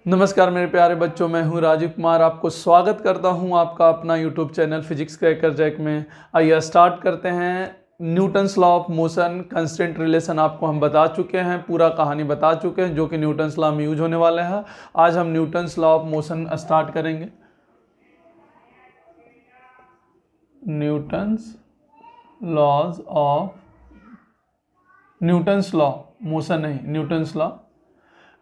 नमस्कार मेरे प्यारे बच्चों, मैं हूं राजीव कुमार। आपको स्वागत करता हूं आपका अपना YouTube channel physics cracker jack में। आइए स्टार्ट करते हैं। Newton's law of motion, constant relation आपको हम बता चुके हैं, पूरा कहानी बता चुके हैं जो कि न्यूटन्स लॉ में यूज होने वाले हैं। आज हम Newton's law of motion start करेंगे। न्यूटन्स लॉ मोशन नहीं,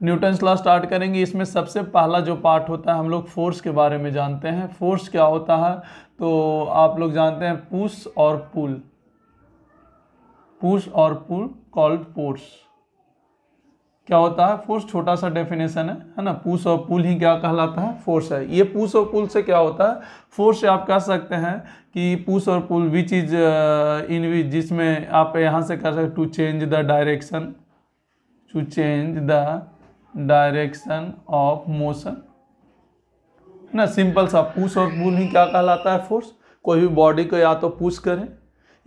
न्यूटन्स लॉ स्टार्ट करेंगे। इसमें सबसे पहला जो पार्ट होता है, हम लोग फोर्स के बारे में जानते हैं। फोर्स क्या होता है तो आप लोग जानते हैं, पुश और पुल कॉल्ड फोर्स। क्या होता है फोर्स? छोटा सा डेफिनेशन है ना। पुश और पुल ही क्या कहलाता है? फोर्स है। ये पुश और पुल से क्या होता है? फोर्स से आप कह सकते हैं कि पुश और पुल भी चीज जिसमें आप यहाँ से कह सकते to change the direction of motion ना। सिंपल सा पुश और पुल ही क्या कहलाता है? फोर्स। कोई भी बॉडी को या तो पुश करें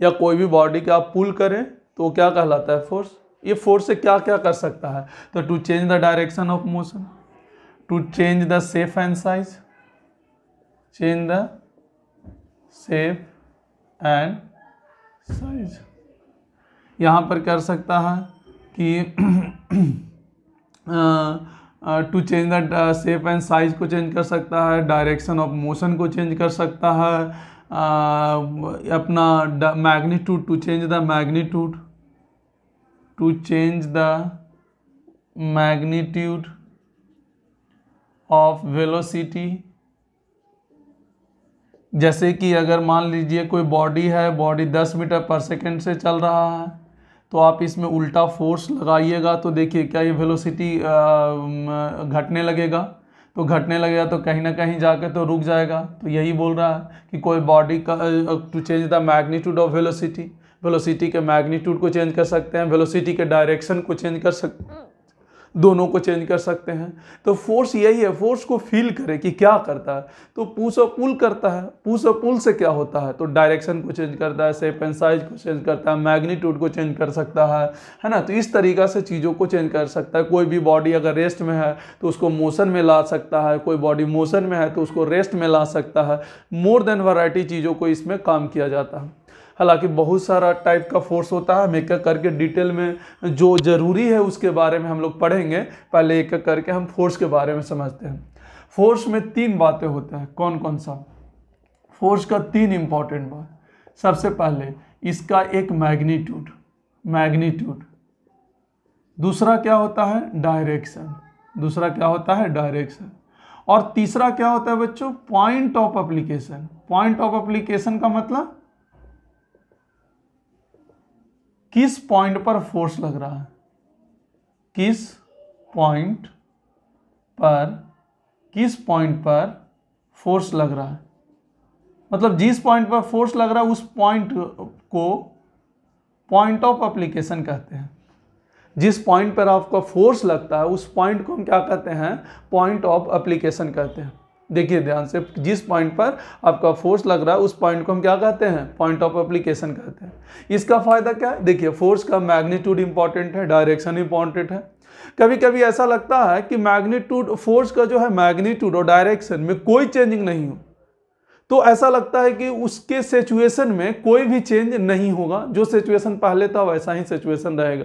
या कोई भी बॉडी को आप पुल करें तो क्या कहलाता है? फोर्स। ये फोर्स से क्या क्या कर सकता है? तो to change the direction of motion, to change the shape and size, यहाँ पर कर सकता है कि to change the shape and size को चेंज कर सकता है, डायरेक्शन ऑफ मोशन को चेंज कर सकता है, अपना magnitude, to change the magnitude of velocity. जैसे कि अगर मान लीजिए कोई बॉडी है, बॉडी 10 मीटर पर सेकेंड से चल रहा है, तो आप इसमें उल्टा फोर्स लगाइएगा तो देखिए क्या ये वेलोसिटी घटने लगेगा। तो घटने लगेगा तो कहीं ना कहीं जाकर तो रुक जाएगा। तो यही बोल रहा है कि कोई बॉडी का to change the magnitude of velocity के मैग्नीट्यूड को चेंज कर सकते हैं, वेलोसिटी के डायरेक्शन को चेंज कर सकते हैं, दोनों को चेंज कर सकते हैं। तो फोर्स यही है, फोर्स को फील करे कि क्या करता है। तो पुश और पुल करता है। पुश और पुल से क्या होता है? तो डायरेक्शन को चेंज करता है, शेप एंड साइज को चेंज करता है, मैग्नीट्यूड को चेंज कर सकता है ना। तो इस तरीक़ा से चीज़ों को चेंज कर सकता है। कोई भी बॉडी अगर रेस्ट में है तो उसको मोशन में ला सकता है, कोई बॉडी मोशन में है तो उसको रेस्ट में ला सकता है। मोर देन वैरायटी चीज़ों को इसमें काम किया जाता है। हालांकि बहुत सारा टाइप का फोर्स होता है। हम एक एक करके डिटेल में जो ज़रूरी है उसके बारे में हम लोग पढ़ेंगे। पहले एक एक करके हम फोर्स के बारे में समझते हैं। फोर्स में 3 बातें होते हैं। कौन कौन सा? फोर्स का 3 इंपॉर्टेंट बात। सबसे पहले इसका एक मैग्नीट्यूड। दूसरा क्या होता है? डायरेक्शन। और तीसरा क्या होता है बच्चों? Point of application. Point of application का मतलब किस पॉइंट पर फोर्स लग रहा है, किस पॉइंट पर फोर्स लग रहा है। मतलब जिस पॉइंट पर फोर्स लग रहा है उस पॉइंट को पॉइंट ऑफ एप्लीकेशन कहते हैं। जिस पॉइंट पर आपका फोर्स लगता है उस पॉइंट को हम क्या कहते हैं? पॉइंट ऑफ एप्लीकेशन कहते हैं। देखिए ध्यान से, जिस पॉइंट पर आपका फोर्स लग रहा है उस पॉइंट को हम क्या कहते हैं? पॉइंट ऑफ एप्लीकेशन कहते हैं। इसका फायदा क्या है? देखिए फोर्स का मैग्नीट्यूड इंपॉर्टेंट है, डायरेक्शन इंपॉर्टेंट है। कभी कभी ऐसा लगता है कि मैग्नीट्यूड, फोर्स का जो है मैग्नीट्यूड और डायरेक्शन में कोई चेंजिंग नहीं हो, तो ऐसा लगता है कि उसके सिचुएशन में कोई भी चेंज नहीं होगा, जो सिचुएशन पहले था वैसा ही सिचुएशन रहेगा।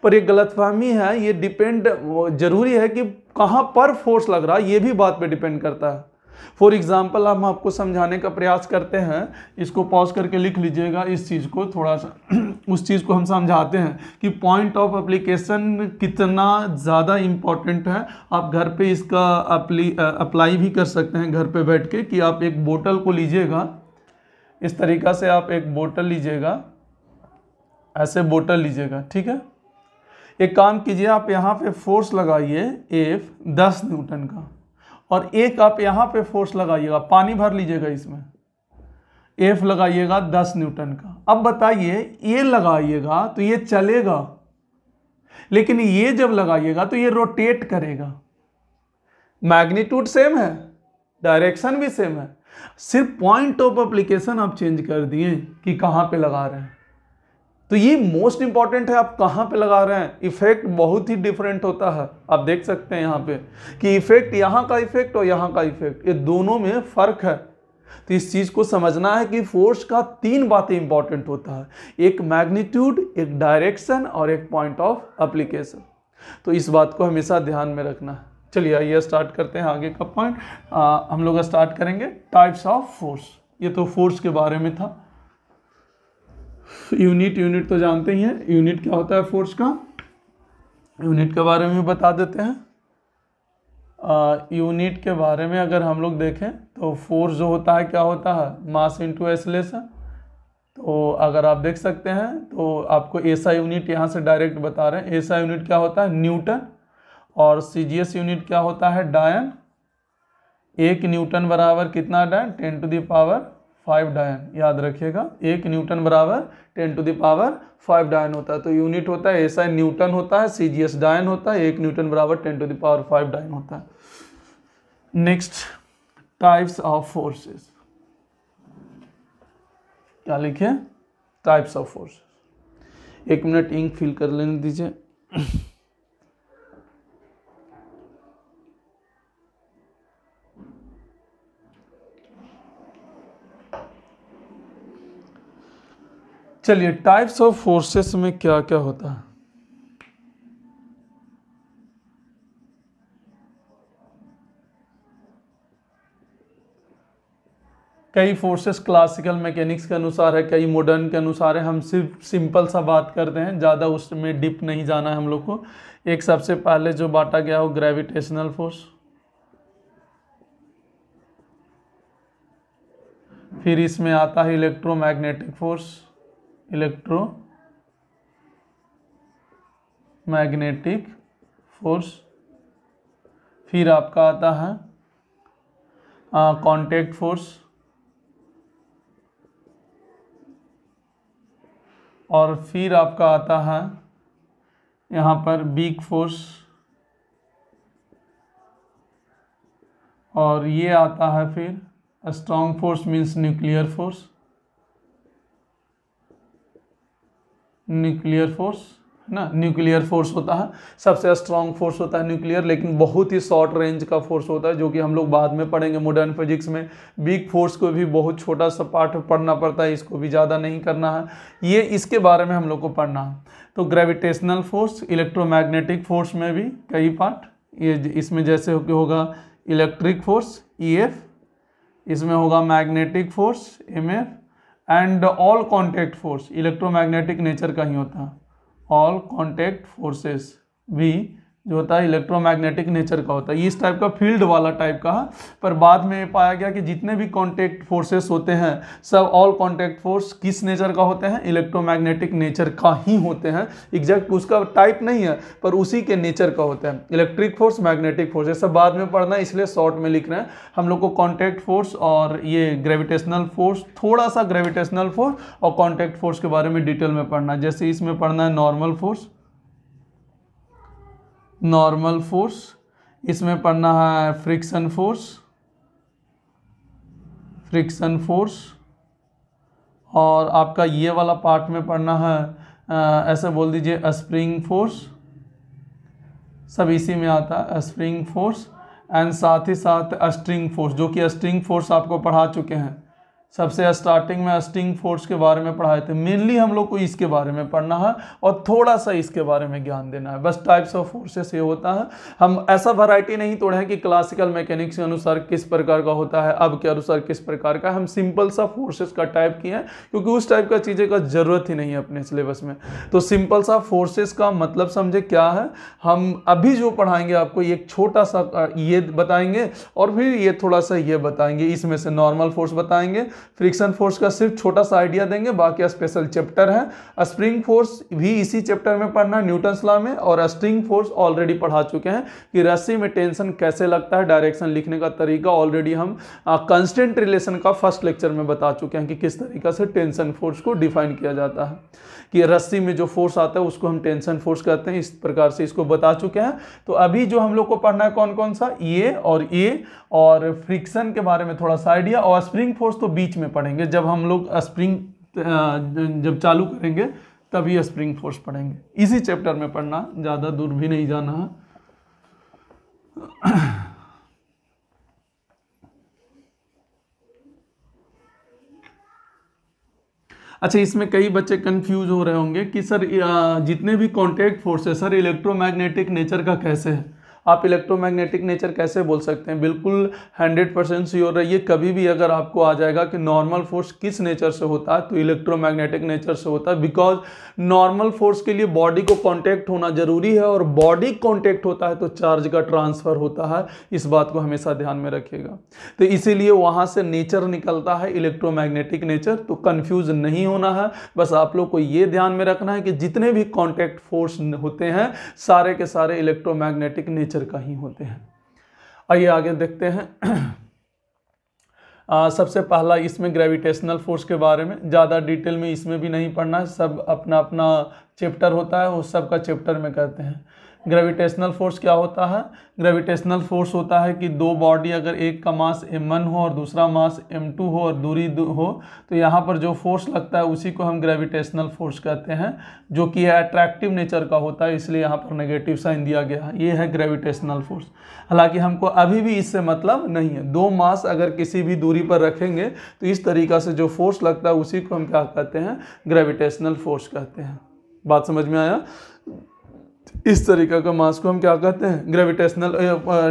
पर एक गलतफहमी है। ये डिपेंड जरूरी है कि कहाँ पर फोर्स लग रहा है, ये भी बात पे डिपेंड करता है। फॉर एग्जाम्पल हम आपको समझाने का प्रयास करते हैं। इसको पॉज करके लिख लीजिएगा इस चीज़ को थोड़ा सा। उस चीज़ को हम समझाते हैं कि पॉइंट ऑफ एप्लीकेशन कितना ज़्यादा इम्पॉर्टेंट है। आप घर पे इसका अप्लाई भी कर सकते हैं घर पे बैठ के। कि आप एक बोतल को लीजिएगा, इस तरीक़ा से आप एक बोतल लीजिएगा, ऐसे बोतल लीजिएगा, ठीक है। एक काम कीजिए, आप यहाँ पे फोर्स लगाइए F 10 न्यूटन का, और एक आप यहाँ पे फोर्स लगाइएगा, पानी भर लीजिएगा इसमें, F लगाइएगा 10 न्यूटन का। अब बताइए, ये लगाइएगा तो ये चलेगा, लेकिन ये जब लगाइएगा तो ये रोटेट करेगा। मैग्नीट्यूड सेम है, डायरेक्शन भी सेम है, सिर्फ पॉइंट ऑफ एप्लीकेशन आप चेंज कर दिए कि कहाँ पे लगा रहे हैं। तो ये मोस्ट इंपॉर्टेंट है, आप कहाँ पे लगा रहे हैं। इफेक्ट बहुत ही डिफरेंट होता है, आप देख सकते हैं यहाँ पे कि इफेक्ट, यहाँ का इफेक्ट और यहाँ का इफेक्ट, ये दोनों में फर्क है। तो इस चीज को समझना है कि फोर्स का 3 बातें इंपॉर्टेंट होता है, एक मैग्नीट्यूड, एक डायरेक्शन और एक पॉइंट ऑफ एप्लीकेशन। तो इस बात को हमेशा ध्यान में रखना है। चलिए आइए स्टार्ट करते हैं आगे का पॉइंट। हम लोग स्टार्ट करेंगे टाइप्स ऑफ फोर्स। ये तो फोर्स के बारे में था। यूनिट तो जानते ही हैं, यूनिट क्या होता है फोर्स का। यूनिट के बारे में बता देते हैं। यूनिट के बारे में अगर हम लोग देखें तो फोर्स जो होता है क्या होता है, मास इनटू एक्सेलरेशन। तो अगर आप देख सकते हैं तो आपको एसआई यूनिट यहाँ से डायरेक्ट बता रहे हैं। एसआई यूनिट क्या होता है, न्यूटन, और सीजीएस यूनिट क्या होता है, डायन। 1 न्यूटन बराबर कितना डायन, 10⁵ डायन। याद रखिएगा 1 न्यूटन बराबर 10⁵ डायन होता है। तो यूनिट होता है एसआई न्यूटन होता है, सीजीएस डायन होता है, 1 न्यूटन बराबर 10⁵ डायन होता है। Next, types of forces. क्या लिखे, types of forces. 1 minute ink fill कर लेने दीजिए। चलिए, टाइप्स ऑफ फोर्सेस में क्या क्या होता है। कई फोर्सेस क्लासिकल मैकेनिक्स के अनुसार है, कई मॉडर्न के अनुसार है। हम सिर्फ सिंपल सा बात करते हैं, ज़्यादा उसमें डिप नहीं जाना है हम लोग को। एक सबसे पहले जो बांटा गया हो ग्रेविटेशनल फोर्स, फिर इसमें आता है इलेक्ट्रोमैग्नेटिक फोर्स, इलेक्ट्रोमैग्नेटिक फोर्स। फिर आपका आता है कांटेक्ट फोर्स, और फिर आपका आता है यहाँ पर वीक फोर्स, और ये आता है फिर strong force means nuclear force. Nuclear force है ना, न्यूक्लियर फोर्स होता है सबसे स्ट्रॉन्ग फोर्स होता है न्यूक्लियर, लेकिन बहुत ही शॉर्ट रेंज का फोर्स होता है, जो कि हम लोग बाद में पढ़ेंगे मॉडर्न फिजिक्स में। वीक फोर्स को भी बहुत छोटा सा पार्ट पढ़ना पड़ता है, इसको भी ज़्यादा नहीं करना है, ये इसके बारे में हम लोग को पढ़ना है। तो ग्रेविटेशनल फोर्स, इलेक्ट्रोमैग्नेटिक फोर्स में भी कई पार्ट, ये इसमें जैसे होगा इलेक्ट्रिक फोर्स EF, इसमें होगा magnetic force MF, and all contact force electromagnetic nature का ही होता है। ऑल कॉन्टैक्ट फोर्सेस भी जो होता है इलेक्ट्रोमैग्नेटिक नेचर का होता है। इस टाइप का फील्ड वाला टाइप का है, पर बाद में पाया गया कि जितने भी कॉन्टैक्ट फोर्सेस होते हैं सब ऑल कॉन्टैक्ट फोर्स किस नेचर का होते हैं, इलेक्ट्रोमैग्नेटिक नेचर का ही होते हैं। एग्जैक्ट उसका टाइप नहीं है पर उसी के नेचर का होता है। इलेक्ट्रिक फोर्स, मैग्नेटिक फोर्स, ये सब बाद में पढ़ना है, इसलिए शॉर्ट में लिख रहे हैं। हम लोग को कॉन्टैक्ट फोर्स और ये ग्रेविटेशनल फोर्स, थोड़ा सा ग्रेविटेशनल फोर्स और कॉन्टैक्ट फोर्स के बारे में डिटेल में पढ़ना है। जैसे इसमें पढ़ना है नॉर्मल फोर्स, इसमें पढ़ना है फ्रिक्शन फोर्स, और आपका ये वाला पार्ट में पढ़ना है ऐसे बोल दीजिए स्प्रिंग फोर्स, सब इसी में आता है स्प्रिंग फोर्स, एंड साथ ही साथ स्ट्रिंग फोर्स, जो कि स्ट्रिंग फोर्स आपको पढ़ा चुके हैं। सबसे स्टार्टिंग में स्ट्रिंग फोर्स के बारे में पढ़ाए थे। मेनली हम लोग को इसके बारे में पढ़ना है और थोड़ा सा इसके बारे में ज्ञान देना है, बस। टाइप्स ऑफ फोर्सेस ये होता है। हम ऐसा वैरायटी नहीं तोड़े हैं कि क्लासिकल मैकेनिक्स के अनुसार किस प्रकार का होता है, अब के अनुसार किस प्रकार का। हम सिंपल सा फोर्सेस का टाइप किए हैं, क्योंकि उस टाइप का चीज़ें का जरूरत ही नहीं है अपने सिलेबस में। तो सिंपल सा फोर्सेस का मतलब समझे क्या है। हम अभी जो पढ़ाएंगे आपको एक छोटा सा ये बताएंगे और फिर ये थोड़ा सा ये बताएंगे। इसमें से नॉर्मल फोर्स बताएंगे, फ्रिक्शन फोर्स का सिर्फ छोटा सा आइडिया देंगे, बाकी स्पेशल चैप्टर है। स्प्रिंग फोर्स भी इसी चैप्टर में पढ़ना, न्यूटन्स लॉ में, और स्ट्रिंग फोर्स ऑलरेडी पढ़ा चुके हैं कि रस्सी में टेंशन कैसे लगता है, डायरेक्शन लिखने का तरीका ऑलरेडी हम कांस्टेंट रिलेशन का फर्स्ट लेक्चर में बता चुके हैं कि किस तरीका से टेंशन फोर्स को डिफाइन किया जाता है, कि रस्सी में जो फोर्स आता है उसको हम टेंशन फोर्स कहते हैं। इस प्रकार से इसको बता चुके हैं। तो अभी जो हम लोग को पढ़ना है कौन कौन सा, ये और फ्रिक्शन के बारे में थोड़ा सा आइडिया, और स्प्रिंग फोर्स तो बीच में पढ़ेंगे जब हम लोग स्प्रिंग जब चालू करेंगे तभी स्प्रिंग फोर्स पढ़ेंगे। इसी चैप्टर में पढ़ना, ज़्यादा दूर भी नहीं जाना है। अच्छा, इसमें कई बच्चे कंफ्यूज हो रहे होंगे कि सर जितने भी कॉन्टैक्ट फोर्स है सर इलेक्ट्रोमैग्नेटिक नेचर का कैसे है। आप इलेक्ट्रोमैग्नेटिक नेचर कैसे बोल सकते हैं? बिल्कुल 100% श्योर रहिए, कभी भी अगर आपको आ जाएगा कि नॉर्मल फोर्स किस नेचर से होता है तो इलेक्ट्रोमैग्नेटिक नेचर से होता है। बिकॉज नॉर्मल फोर्स के लिए बॉडी को कांटेक्ट होना जरूरी है, और बॉडी कांटेक्ट होता है तो चार्ज का ट्रांसफर होता है। इस बात को हमेशा ध्यान में रखिएगा। तो इसीलिए वहाँ से नेचर निकलता है इलेक्ट्रोमैग्नेटिक नेचर, तो कन्फ्यूज नहीं होना है। बस आप लोग को ये ध्यान में रखना है कि जितने भी कॉन्टैक्ट फोर्स होते हैं सारे के सारे इलेक्ट्रोमैग्नेटिक नेचर का ही होते हैं। आइए आगे देखते हैं। सबसे पहला इसमें ग्रेविटेशनल फोर्स के बारे में, ज़्यादा डिटेल में इसमें भी नहीं पढ़ना है, सब अपना अपना चैप्टर होता है, उस सब का चैप्टर में कहते हैं। ग्रेविटेशनल फोर्स क्या होता है? ग्रेविटेशनल फोर्स होता है कि दो बॉडी अगर एक का मास m1 हो और दूसरा मास m2 हो और दूरी हो, तो यहाँ पर जो फोर्स लगता है उसी को हम ग्रेविटेशनल फोर्स कहते हैं, जो कि अट्रैक्टिव नेचर का होता है, इसलिए यहाँ पर नेगेटिव साइन दिया गया है। ये है ग्रेविटेशनल फोर्स। हालांकि हमको अभी भी इससे मतलब नहीं है। दो मास अगर किसी भी दूरी पर रखेंगे तो इस तरीक़ा से जो फोर्स लगता है उसी को हम क्या कहते हैं? ग्रेविटेशनल फोर्स कहते हैं। बात समझ में आया? इस तरीके का मास को हम क्या कहते हैं? ग्रेविटेशनल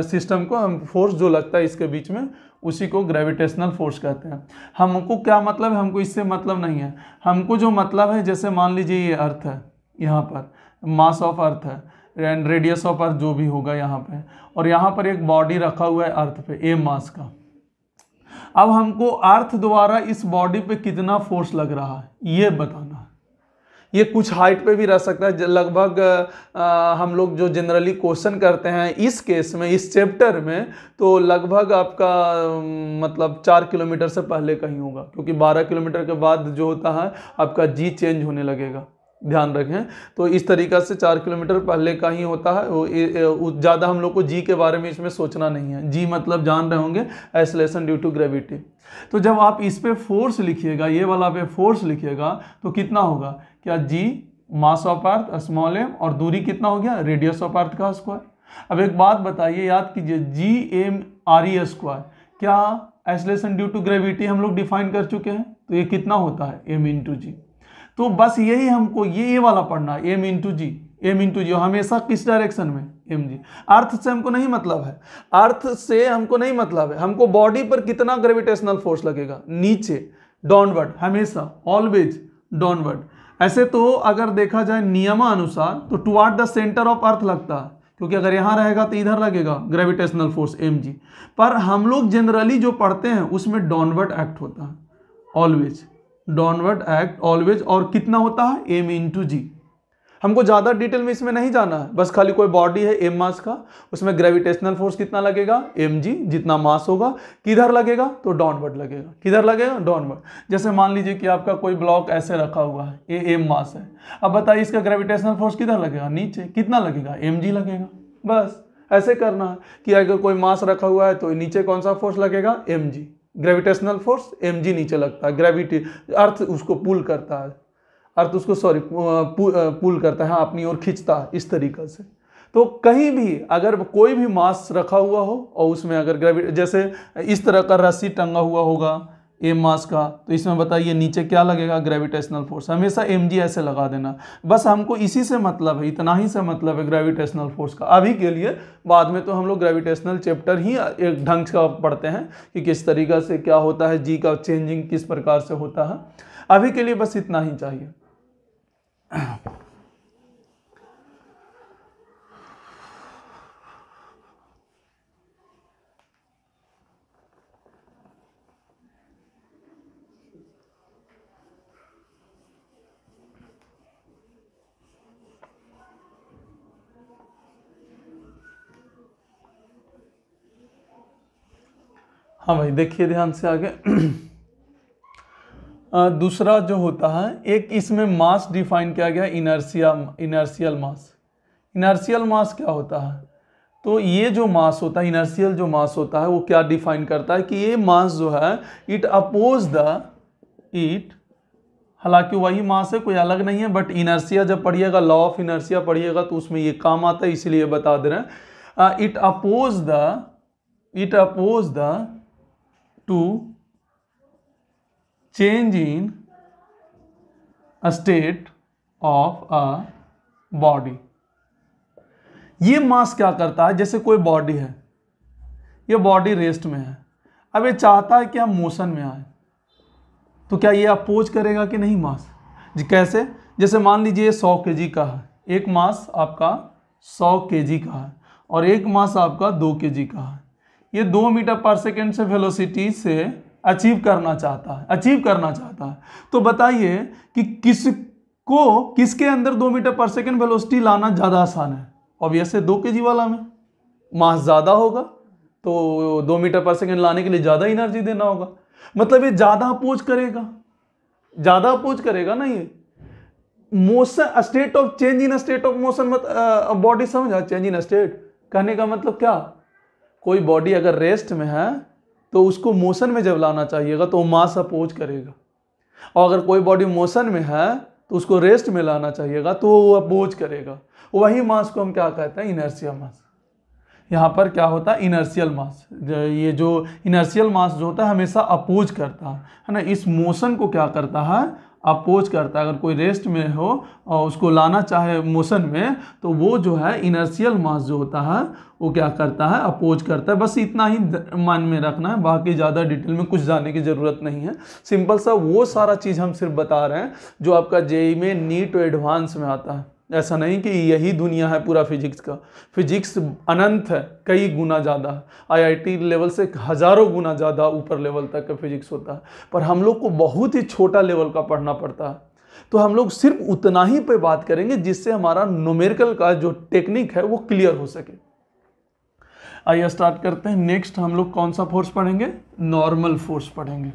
सिस्टम को हम फोर्स जो लगता है इसके बीच में उसी को ग्रेविटेशनल फोर्स कहते हैं। हमको क्या मतलब है? हमको इससे मतलब नहीं है। हमको जो मतलब है, जैसे मान लीजिए ये अर्थ है, यहाँ पर मास ऑफ अर्थ है एंड रेडियस ऑफ अर्थ जो भी होगा यहाँ पे, और यहाँ पर एक बॉडी रखा हुआ है अर्थ पे ए मास का। अब हमको अर्थ द्वारा इस बॉडी पे कितना फोर्स लग रहा है ये बताना है। ये कुछ हाइट पे भी रह सकता है, लगभग हम लोग जो जनरली क्वेश्चन करते हैं इस केस में, इस चैप्टर में, तो लगभग आपका मतलब 4 किलोमीटर से पहले कहीं होगा, क्योंकि 12 किलोमीटर के बाद जो होता है आपका जी चेंज होने लगेगा, ध्यान रखें। तो इस तरीक़ा से 4 किलोमीटर पहले का ही होता है। ज़्यादा हम लोग को जी के बारे में इसमें सोचना नहीं है। जी मतलब जान रहे होंगे, एक्सेलरेशन ड्यू टू ग्रेविटी। तो जब आप इस पे फोर्स लिखिएगा, ये वाला पे फोर्स लिखिएगा, तो कितना होगा? क्या G mass of earth small m, और दूरी कितना हो गया? रेडियस ऑफ अर्थ का स्क्वायर। अब एक बात बताइए, याद कीजिए, G M R E square, क्या एक्सेलरेशन ड्यू टू ग्रेविटी हम लोग डिफाइन कर चुके हैं, तो ये कितना होता है? एम इंटू जी। तो बस यही हमको ये वाला पढ़ना है, एम इंटू जी। एम इंटू जी हमेशा किस डायरेक्शन में? M G. अर्थ से हमको नहीं मतलब है, अर्थ से हमको नहीं मतलब है। हमको बॉडी पर कितना ग्रेविटेशनल फोर्स लगेगा? नीचे, डाउनवर्ड, हमेशा ऑलवेज डाउनवर्ड। ऐसे तो अगर देखा जाए नियमानुसार तो toward the centre of earth लगता है, क्योंकि अगर यहाँ रहेगा तो इधर लगेगा ग्रेविटेशनल फोर्स एम जी। पर हम लोग जनरली जो पढ़ते हैं उसमें डाउनवर्ड एक्ट होता है, ऑलवेज डाउनवर्ड एक्ट ऑलवेज। और कितना होता है? एम इंटू जी। हमको ज़्यादा डिटेल में इसमें नहीं जाना है, बस खाली कोई बॉडी है एम मास का, उसमें ग्रेविटेशनल फोर्स कितना लगेगा? M G. जितना मास होगा किधर लगेगा? तो डाउनवर्ड लगेगा। किधर लगेगा? डाउनवर्ड। जैसे मान लीजिए कि आपका कोई ब्लॉक ऐसे रखा हुआ है, ये एम मास है। अब बताइए इसका ग्रेविटेशनल फोर्स किधर लगेगा? नीचे। कितना लगेगा? एम जी लगेगा। बस ऐसे करना है कि अगर कोई मास रखा हुआ है तो नीचे कौन सा फोर्स लगेगा? M G. Gravitational force M G नीचे लगता है, ग्रेविटी अर्थ उसको पुल करता है, अर्थ उसको पुल करता है, अपनी ओर खींचता है, इस तरीक़े से। तो कहीं भी अगर कोई भी मास रखा हुआ हो और उसमें अगर जैसे इस तरह का रस्सी टंगा हुआ होगा एम मास का, तो इसमें बताइए नीचे क्या लगेगा? Gravitational force. हमेशा एम जी ऐसे लगा देना। बस हमको इसी से मतलब है, इतना ही से मतलब है ग्रेविटेशनल फोर्स का अभी के लिए। बाद में तो हम लोग ग्रेविटेशनल चैप्टर ही एक ढंग का पढ़ते हैं कि किस तरीक़ा से क्या होता है, जी का चेंजिंग किस प्रकार से होता है। अभी के लिए बस इतना ही चाहिए। हाँ भाई, देखिए ध्यान से आगे। दूसरा जो होता है, एक इसमें मास डिफाइन किया गया, इनर्शियल मास। इनर्शियल मास क्या होता है? तो ये जो मास होता है, इनर्शियल जो मास होता है, वो क्या डिफाइन करता है कि ये मास जो है, इट हालांकि वही मास है, कोई अलग नहीं है, बट इनर्शिया जब पढ़िएगा, लॉ ऑफ इनर्शिया पढ़िएगा तो उसमें ये काम आता है, इसलिए बता दे रहे हैं। It oppose the to change in state of a body. ये मास क्या करता है, जैसे कोई बॉडी है, ये बॉडी रेस्ट में है, अब ये चाहता है कि हम मोशन में आए, तो क्या ये अपोज करेगा कि नहीं मास जी? कैसे? जैसे मान लीजिए 100 kg का है, एक मास आपका 100 kg का है और एक मास आपका 2 kg का है। ये 2 मीटर पर सेकेंड से वेलोसिटी से अचीव करना चाहता है। तो बताइए कि किसके अंदर 2 मीटर पर सेकेंड वेलोसिटी लाना ज़्यादा आसान है? ऑब्वियसली 2 kg वाला में मास ज़्यादा होगा, तो 2 मीटर पर सेकेंड लाने के लिए ज़्यादा एनर्जी देना होगा, मतलब ये ज़्यादा अपोज करेगा ना। ये motion, state of change in state of motion, body समझा? चेंज इन स्टेट कहने का मतलब क्या? कोई बॉडी अगर रेस्ट में है तो उसको मोशन में जब लाना चाहिएगा तो मास अपोज करेगा, और अगर कोई बॉडी मोशन में है तो उसको रेस्ट में लाना चाहिएगा तो वो अपोज करेगा। वही मास को हम क्या कहते हैं? इनर्शिया मास। यहाँ पर क्या होता है? इनर्शियल मास। ये जो इनर्शियल मास जो होता है हमेशा अपोज करता है ना, इस मोशन को क्या करता है? अपोज करता है। अगर कोई रेस्ट में हो और उसको लाना चाहे मोशन में, तो वो जो है इनर्शियल मास जो होता है वो क्या करता है? अपोज करता है। बस इतना ही मान में रखना है, बाकी ज़्यादा डिटेल में कुछ जाने की ज़रूरत नहीं है। सिंपल सा वो सारा चीज़ हम सिर्फ बता रहे हैं जो आपका जेईई में नीट और एडवांस में आता है। ऐसा नहीं कि यही दुनिया है पूरा फिजिक्स का। फिजिक्स अनंत है, कई गुना ज़्यादा है। आईआईटी लेवल से हज़ारों गुना ज़्यादा ऊपर लेवल तक का फिजिक्स होता है, पर हम लोग को बहुत ही छोटा लेवल का पढ़ना पड़ता है। तो हम लोग सिर्फ उतना ही पे बात करेंगे जिससे हमारा न्यूमेरिकल का जो टेक्निक है वो क्लियर हो सके। आइए स्टार्ट करते हैं। नेक्स्ट हम लोग कौन सा फोर्स पढ़ेंगे? नॉर्मल फोर्स पढ़ेंगे।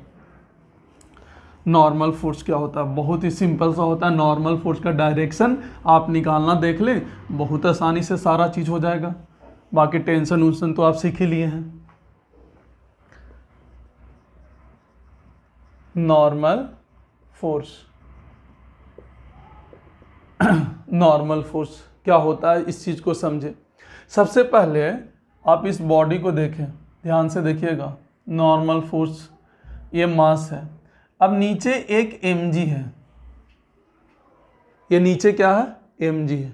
नॉर्मल फोर्स क्या होता है? बहुत ही सिंपल सा होता है। नॉर्मल फोर्स का डायरेक्शन आप निकालना देख लें, बहुत आसानी से सारा चीज़ हो जाएगा। बाकी टेंशन उन्सन तो आप सीख ही लिए हैं। नॉर्मल फोर्स, नॉर्मल फोर्स क्या होता है इस चीज़ को समझे। सबसे पहले आप इस बॉडी को देखें, ध्यान से देखिएगा। नॉर्मल फोर्स, ये मास है। अब नीचे एक mg है, ये नीचे क्या है? mg है।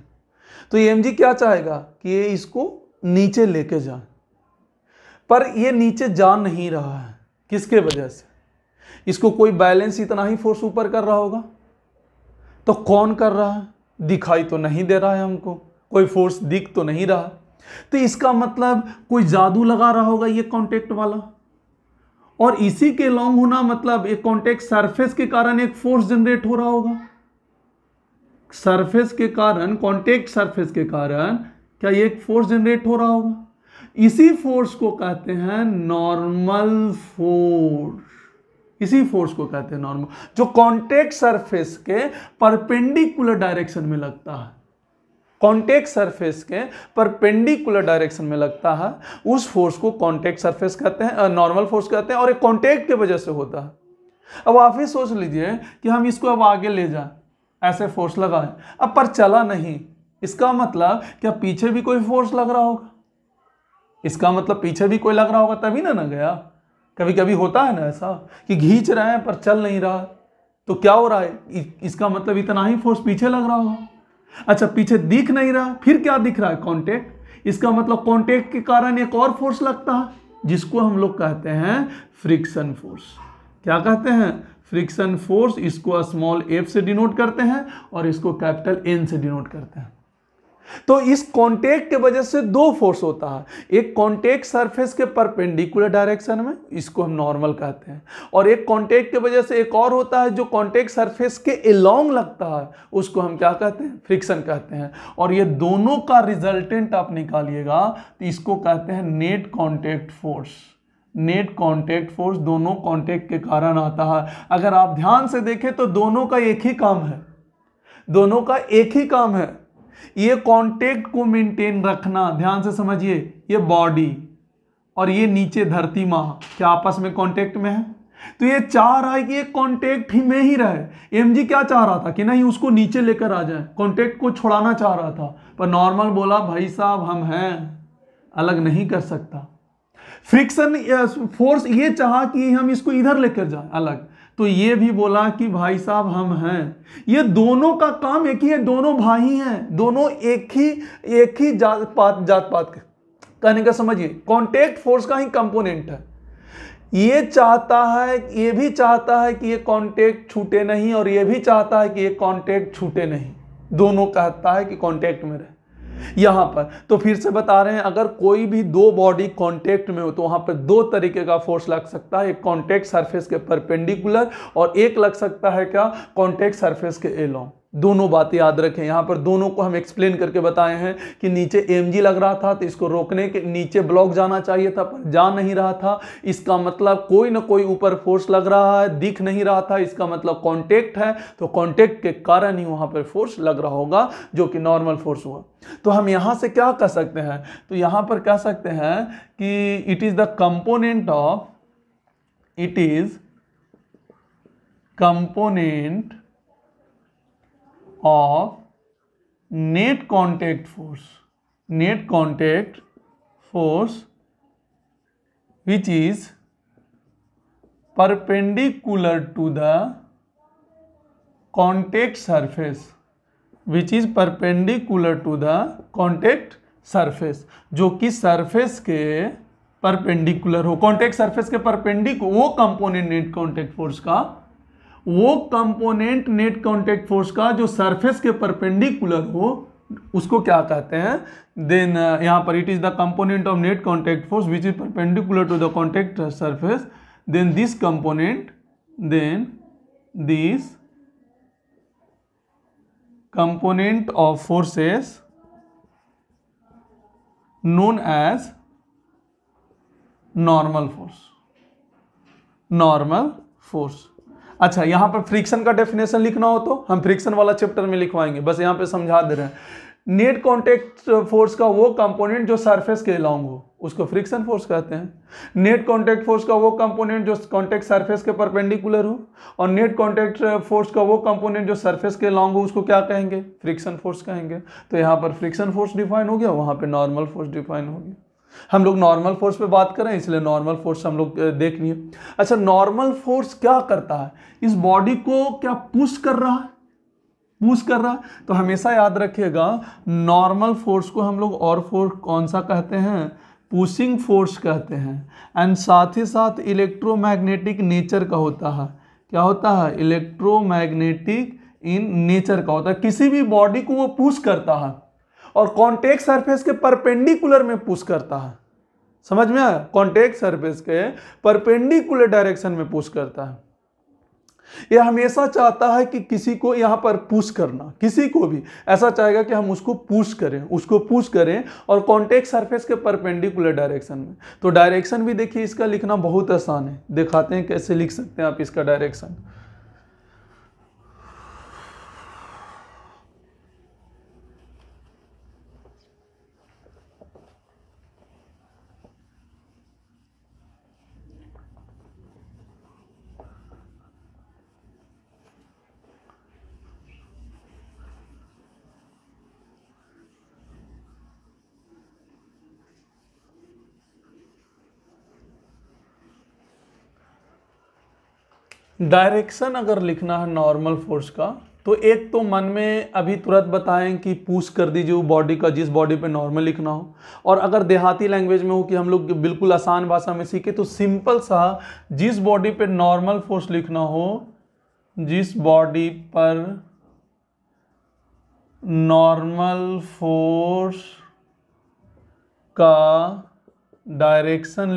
तो ये mg क्या चाहेगा कि ये इसको नीचे लेके जाए, पर ये नीचे जा नहीं रहा है। किसके वजह से? इसको कोई बैलेंस इतना ही फोर्स ऊपर कर रहा होगा। तो कौन कर रहा है? दिखाई तो नहीं दे रहा है हमको, कोई फोर्स दिख तो नहीं रहा। तो इसका मतलब कोई जादू लगा रहा होगा ये कांटेक्ट वाला, और इसी के लॉन्ग होना मतलब एक कांटेक्ट सरफेस के कारण एक फोर्स जनरेट हो रहा होगा। सरफेस के कारण, कांटेक्ट सरफेस के कारण क्या ये एक फोर्स जनरेट हो रहा होगा? इसी फोर्स को कहते हैं नॉर्मल फोर्स। इसी फोर्स को कहते हैं नॉर्मल, जो कांटेक्ट सरफेस के परपेंडिकुलर डायरेक्शन में लगता है। कांटेक्ट सरफेस के परपेंडिकुलर डायरेक्शन में लगता है, उस फोर्स को कांटेक्ट सरफेस कहते हैं, नॉर्मल फोर्स कहते हैं, और एक कांटेक्ट के वजह से होता है। अब आप ही सोच लीजिए कि हम इसको अब आगे ले जाएं, ऐसे फोर्स लगाएं, अब पर चला नहीं, इसका मतलब क्या पीछे भी कोई फोर्स लग रहा होगा? इसका मतलब पीछे भी कोई लग रहा होगा तभी ना गया। कभी कभी होता है ना ऐसा कि खींच रहे हैं पर चल नहीं रहा, तो क्या हो रहा है? इसका मतलब इतना ही फोर्स पीछे लग रहा होगा। अच्छा, पीछे दिख नहीं रहा, फिर क्या दिख रहा है? कांटेक्ट। इसका मतलब कांटेक्ट के कारण एक और फोर्स लगता है, जिसको हम लोग कहते हैं फ्रिक्शन फोर्स। क्या कहते हैं? Friction force. इसको स्मॉल f से डिनोट करते हैं और इसको कैपिटल N से डिनोट करते हैं। तो इस कांटेक्ट के वजह से दो फोर्स होता है, एक कांटेक्ट सरफेस के परपेंडिकुलर डायरेक्शन में, इसको हम नॉर्मल कहते हैं, और एक कांटेक्ट के वजह से एक और होता है जो कांटेक्ट सरफेस के अलोंग लगता है, उसको हम क्या कहते हैं? फ्रिक्शन कहते हैं। और ये दोनों का रिजल्टेंट आप निकालिएगा तो इसको कहते हैं net contact force. Net contact force दोनों कांटेक्ट के कारण आता है। अगर आप ध्यान से देखें तो दोनों का एक ही काम है, दोनों का एक ही काम है, ये कांटेक्ट को मेंटेन रखना। ध्यान से समझिए, ये बॉडी और ये नीचे धरती माँ क्या आपस में कांटेक्ट में है? तो ये चाह रहा है कि ये कांटेक्ट ही में ही रहे। mg क्या चाह रहा था कि नहीं उसको नीचे लेकर आ जाए, कांटेक्ट को छुड़ाना चाह रहा था, पर नॉर्मल बोला भाई साहब हम हैं, अलग नहीं कर सकता। फ्रिक्शन फोर्स ये चाहा कि हम इसको इधर लेकर जाए अलग, तो ये भी बोला कि भाई साहब हम हैं। ये दोनों का काम एक ही है, दोनों भाई हैं, दोनों एक ही जात पात कहने का समझिए, कांटेक्ट फोर्स का ही कंपोनेंट है। ये चाहता है, ये भी चाहता है कि ये कांटेक्ट छूटे नहीं, और ये भी चाहता है कि ये कांटेक्ट छूटे नहीं, दोनों कहता है कि कांटेक्ट में रहे। यहां पर तो फिर से बता रहे हैं, अगर कोई भी दो बॉडी कांटेक्ट में हो तो वहां पर दो तरीके का फोर्स लग सकता है, एक कांटेक्ट सरफेस के परपेंडिकुलर और एक लग सकता है क्या, कांटेक्ट सरफेस के एलोंग। दोनों बातें याद रखें, यहां पर दोनों को हम एक्सप्लेन करके बताए हैं कि नीचे mg लग रहा था तो इसको रोकने के नीचे ब्लॉक जाना चाहिए था पर जा नहीं रहा था, इसका मतलब कोई ना कोई ऊपर फोर्स लग रहा है, दिख नहीं रहा था, इसका मतलब कांटेक्ट है, तो कांटेक्ट के कारण ही वहां पर फोर्स लग रहा होगा जो कि नॉर्मल फोर्स हुआ। तो हम यहां से क्या कह सकते हैं, तो यहां पर कह सकते हैं कि it is the component of net contact force which is perpendicular to the contact surface, जो कि सरफेस के परपेंडिकुलर हो, कांटेक्ट सरफेस के परपेंडिकुलर, वो कंपोनेंट नेट कांटेक्ट फोर्स का जो सरफेस के परपेंडिकुलर हो, उसको क्या कहते हैं, देन यहां पर it is the component of net contact force which is perpendicular to the contact surface, then this component of forces known as normal force। अच्छा, यहां पर फ्रिक्शन का डेफिनेशन लिखना हो तो हम फ्रिक्शन वाला चैप्टर में लिखवाएंगे, बस यहां पे समझा दे रहे हैं। नेट कांटेक्ट फोर्स का वो कंपोनेंट जो सरफेस के अलोंग हो उसको फ्रिक्शन फोर्स कहते हैं। नेट कांटेक्ट फोर्स का वो कंपोनेंट जो कांटेक्ट सरफेस के परपेंडिकुलर हो, और नेट कांटेक्ट फोर्स का वो कंपोनेंट जो सरफेस के अलोंग हो, उसको क्या कहेंगे, फ्रिक्शन फोर्स कहेंगे। तो यहाँ पर फ्रिक्शन फोर्स डिफाइन हो गया, वहां पे नॉर्मल फोर्स डिफाइन हो गया। हम लोग नॉर्मल फोर्स पे बात करें इसलिए नॉर्मल फोर्स हम लोग देख लिए। अच्छा, नॉर्मल फोर्स क्या करता है, इस बॉडी को क्या पुश कर रहा है, तो हमेशा याद रखिएगा नॉर्मल फोर्स को हम लोग और फोर्स कौन सा कहते हैं, पुशिंग फोर्स कहते हैं। एंड साथ ही साथ इलेक्ट्रोमैग्नेटिक नेचर का होता है। क्या होता है, इलेक्ट्रोमैग्नेटिक इन नेचर का होता है। किसी भी बॉडी को वो पुश करता है और कांटेक्ट सरफेस के परपेंडिकुलर में पुश करता है। समझ में आया, कांटेक्ट सरफेस के परपेंडिकुलर डायरेक्शन में पुश करता है। यह हमेशा चाहता है कि किसी को यहां पर पुश करना, किसी को भी ऐसा चाहेगा कि हम उसको पुश करें और कांटेक्ट सरफेस के परपेंडिकुलर डायरेक्शन में। तो डायरेक्शन भी देखिए इसका लिखना बहुत आसान है, दिखाते हैं कैसे लिख सकते हैं आप इसका डायरेक्शन। डायरेक्शन अगर लिखना है नॉर्मल फोर्स का, तो एक तो मन में अभी तुरंत बताएं कि पुश कर दीजिए वो बॉडी का जिस बॉडी पे नॉर्मल लिखना हो, और अगर देहाती लैंग्वेज में हो कि हम लोग बिल्कुल आसान भाषा में सीखे तो सिंपल सा जिस बॉडी पे नॉर्मल फोर्स लिखना हो, जिस बॉडी पर नॉर्मल फोर्स का डायरेक्शन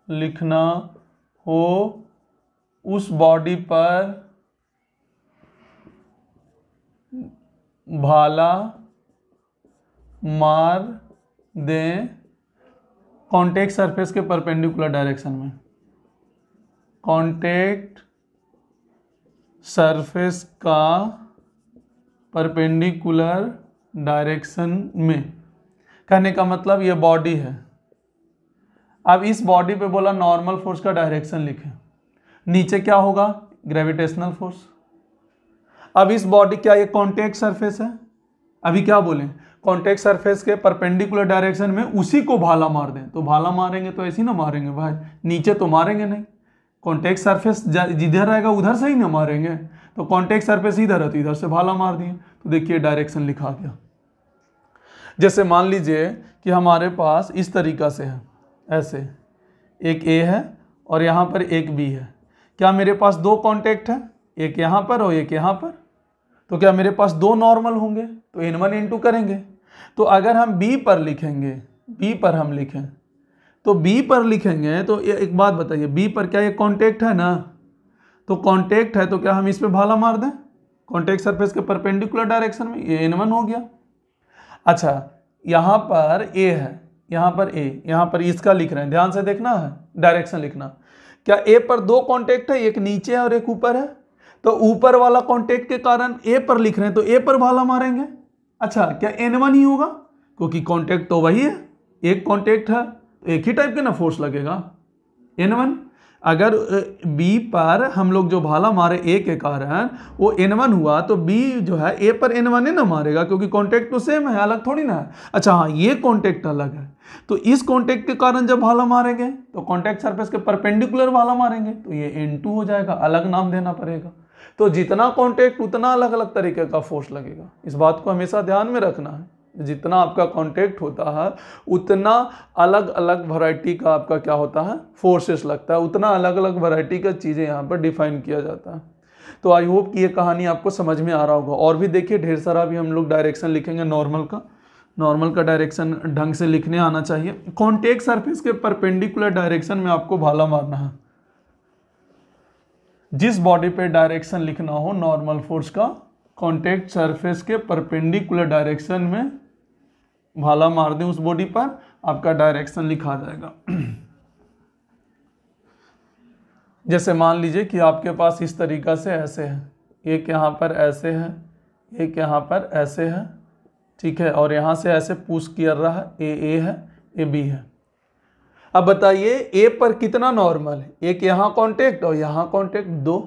लिखना हो उस बॉडी पर भाला मार दें कांटेक्ट सरफेस के परपेंडिकुलर डायरेक्शन में, कांटेक्ट सरफेस का परपेंडिकुलर डायरेक्शन में। कहने का मतलब ये बॉडी है, अब इस बॉडी पे बोला नॉर्मल फोर्स का डायरेक्शन लिखें, नीचे क्या होगा, ग्रेविटेशनल फोर्स। अब इस बॉडी, क्या ये कॉन्टेक्ट सरफेस है, अभी क्या बोलें, कॉन्टेक्ट सरफेस के परपेंडिकुलर डायरेक्शन में उसी को भाला मार दें, तो भाला मारेंगे तो ऐसे ही ना मारेंगे भाई, नीचे तो मारेंगे नहीं, कॉन्टेक्ट सरफेस जिधर रहेगा उधर से ही ना मारेंगे, तो कॉन्टेक्ट सरफेस इधर है तो इधर से भाला मार दिए, तो देखिए डायरेक्शन लिखा गया। जैसे मान लीजिए कि हमारे पास इस तरीका से है, ऐसे एक ए है और यहाँ पर एक बी है, क्या मेरे पास दो कॉन्टेक्ट है, एक यहाँ पर और एक यहाँ पर, तो क्या मेरे पास दो नॉर्मल होंगे, तो n1 n2 करेंगे। तो अगर हम बी पर लिखेंगे, बी पर हम लिखें, तो बी पर लिखेंगे तो एक बात बताइए, बी पर क्या ये कॉन्टेक्ट है ना, तो कॉन्टेक्ट है तो क्या हम इस पे भाला मार दें, कॉन्टेक्ट सरफेस के परपेंडिकुलर डायरेक्शन में, ये n1 हो गया। अच्छा यहाँ पर ए है, यहाँ पर ए, यहाँ पर इसका लिख रहे हैं, ध्यान से देखना है, डायरेक्शन लिखना, क्या ए पर दो कॉन्टेक्ट है, एक नीचे है और एक ऊपर है, तो ऊपर वाला कॉन्टेक्ट के कारण ए पर लिख रहे हैं तो ए पर भाला मारेंगे। अच्छा क्या n1 ही होगा, क्योंकि कॉन्टेक्ट तो वही है, एक कॉन्टेक्ट है तो एक ही टाइप के ना फोर्स लगेगा n1। अगर बी पर हम लोग जो भाला मारे ए के कारण वो n1 हुआ, तो बी जो है ए पर n1 ही ना मारेगा, क्योंकि कॉन्टेक्ट तो सेम है, अलग थोड़ी ना है। अच्छा हाँ, ये कॉन्टेक्ट अलग है, तो इस कॉन्टेक्ट के कारण जब भाला मारेंगे तो कॉन्टेक्ट सरफेस के परपेंडिकुलर भाला मारेंगे, तो ये n2 हो जाएगा, अलग नाम देना पड़ेगा। तो जितना कॉन्टेक्ट उतना अलग अलग तरीके का फोर्स लगेगा, इस बात को हमेशा ध्यान में रखना है। जितना आपका कॉन्टेक्ट होता है उतना अलग अलग वैरायटी का आपका क्या होता है, फोर्सेस लगता है, उतना अलग अलग वैरायटी का चीज़ें यहाँ पर डिफाइन किया जाता है। तो आई होप कि ये कहानी आपको समझ में आ रहा होगा। और भी देखिए ढेर सारा भी हम लोग डायरेक्शन लिखेंगे नॉर्मल का डायरेक्शन ढंग से लिखने आना चाहिए। कॉन्टेक्ट सरफेस के परपेंडिकुलर डायरेक्शन में आपको भाला मारना है, जिस बॉडी पे डायरेक्शन लिखना हो नॉर्मल फोर्स का, कॉन्टेक्ट सरफेस के परपेंडिकुलर डायरेक्शन में भाला मार दें उस बॉडी पर, आपका डायरेक्शन लिखा जाएगा। जैसे मान लीजिए कि आपके पास इस तरीका से ऐसे है, एक यहाँ पर ऐसे है, एक यहाँ पर ऐसे है, ठीक है, और यहाँ से ऐसे पुश कर रहा है, ए है, ए बी है। अब बताइए ए पर कितना नॉर्मल है, एक यहाँ कॉन्टेक्ट और यहाँ कॉन्टेक्ट दो,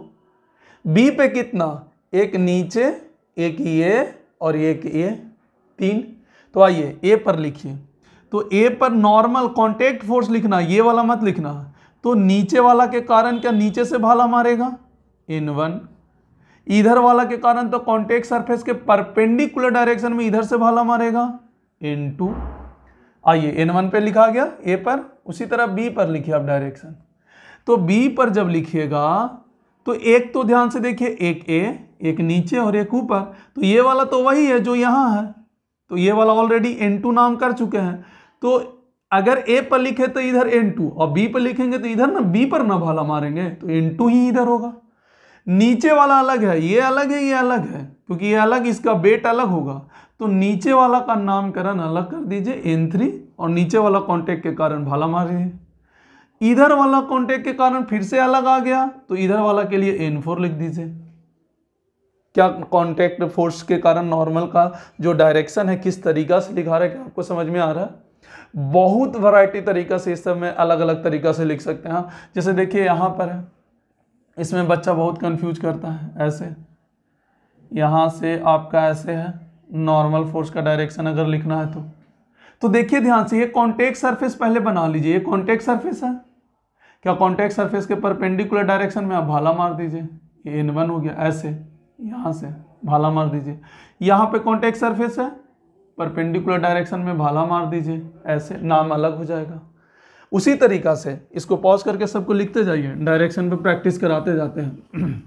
बी पे कितना, एक नीचे, एक ये और एक ये, तीन। तो आइए ए पर लिखिए, तो ए पर नॉर्मल कॉन्टेक्ट फोर्स लिखना, ये वाला मत लिखना, तो नीचे वाला के कारण क्या नीचे से भाला मारेगा, n1, इधर वाला के कारण तो कॉन्टेक्ट सरफेस के परपेंडिकुलर डायरेक्शन में इधर से भाला मारेगा, n2। आइए n1 पे लिखा गया ए पर, उसी तरह बी पर लिखिए आप डायरेक्शन। तो बी पर जब लिखिएगा तो एक तो ध्यान से देखिए, एक ए, एक नीचे और एक ऊपर, तो ये वाला तो वही है जो यहाँ है, तो ये वाला ऑलरेडी n2 नाम कर चुके हैं। तो अगर ए पर लिखे तो इधर n2 और बी पर लिखेंगे तो इधर ना बी पर ना भाला मारेंगे, तो n2 ही इधर होगा। नीचे वाला अलग है, ये अलग है, ये अलग है, क्योंकि ये अलग, इसका वेट अलग होगा, तो नीचे वाला का नामकरण अलग कर दीजिए n3, और नीचे वाला कॉन्टेक्ट के कारण भाला मारिए। इधर वाला कॉन्टेक्ट के कारण फिर से अलग आ गया, तो इधर वाला के लिए n4 लिख दीजिए। क्या कॉन्टेक्ट फोर्स के कारण नॉर्मल का जो डायरेक्शन है किस तरीका से लिखा रहा है, क्या आपको समझ में आ रहा है। बहुत वैरायटी तरीका से इस सब में अलग अलग तरीका से लिख सकते हैं। जैसे देखिए यहाँ पर है, इसमें बच्चा बहुत कंफ्यूज करता है, ऐसे यहाँ से आपका ऐसे है, नॉर्मल फोर्स का डायरेक्शन अगर लिखना है तो देखिए ध्यान से, ये कॉन्टेक्ट सरफेस पहले बना लीजिए, ये कॉन्टेक्ट सरफेस है, क्या कॉन्टेक्ट सरफेस के परपेंडिकुलर डायरेक्शन में आप भाला मार दीजिए, ये n1 हो गया, ऐसे यहाँ से भाला मार दीजिए। यहाँ पे कॉन्टेक्ट सरफेस है, परपेंडिकुलर डायरेक्शन में भाला मार दीजिए, ऐसे नाम अलग हो जाएगा। उसी तरीका से इसको पॉज करके सबको लिखते जाइए, डायरेक्शन पे प्रैक्टिस कराते जाते हैं।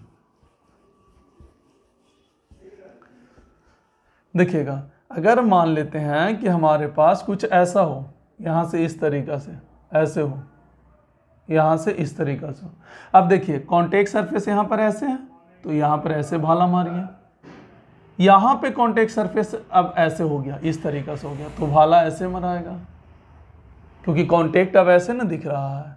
देखिएगा, अगर मान लेते हैं कि हमारे पास कुछ ऐसा हो, यहाँ से इस तरीका से ऐसे हो, यहाँ से इस तरीका से हो। अब देखिए कॉन्टेक्ट सरफेस यहाँ पर ऐसे है, तो यहाँ पर ऐसे भाला मारिए, यहाँ पे कॉन्टेक्ट सरफेस अब ऐसे हो गया, इस तरीका से हो गया, तो भाला ऐसे मराएगा, क्योंकि कॉन्टेक्ट अब ऐसे ना दिख रहा है,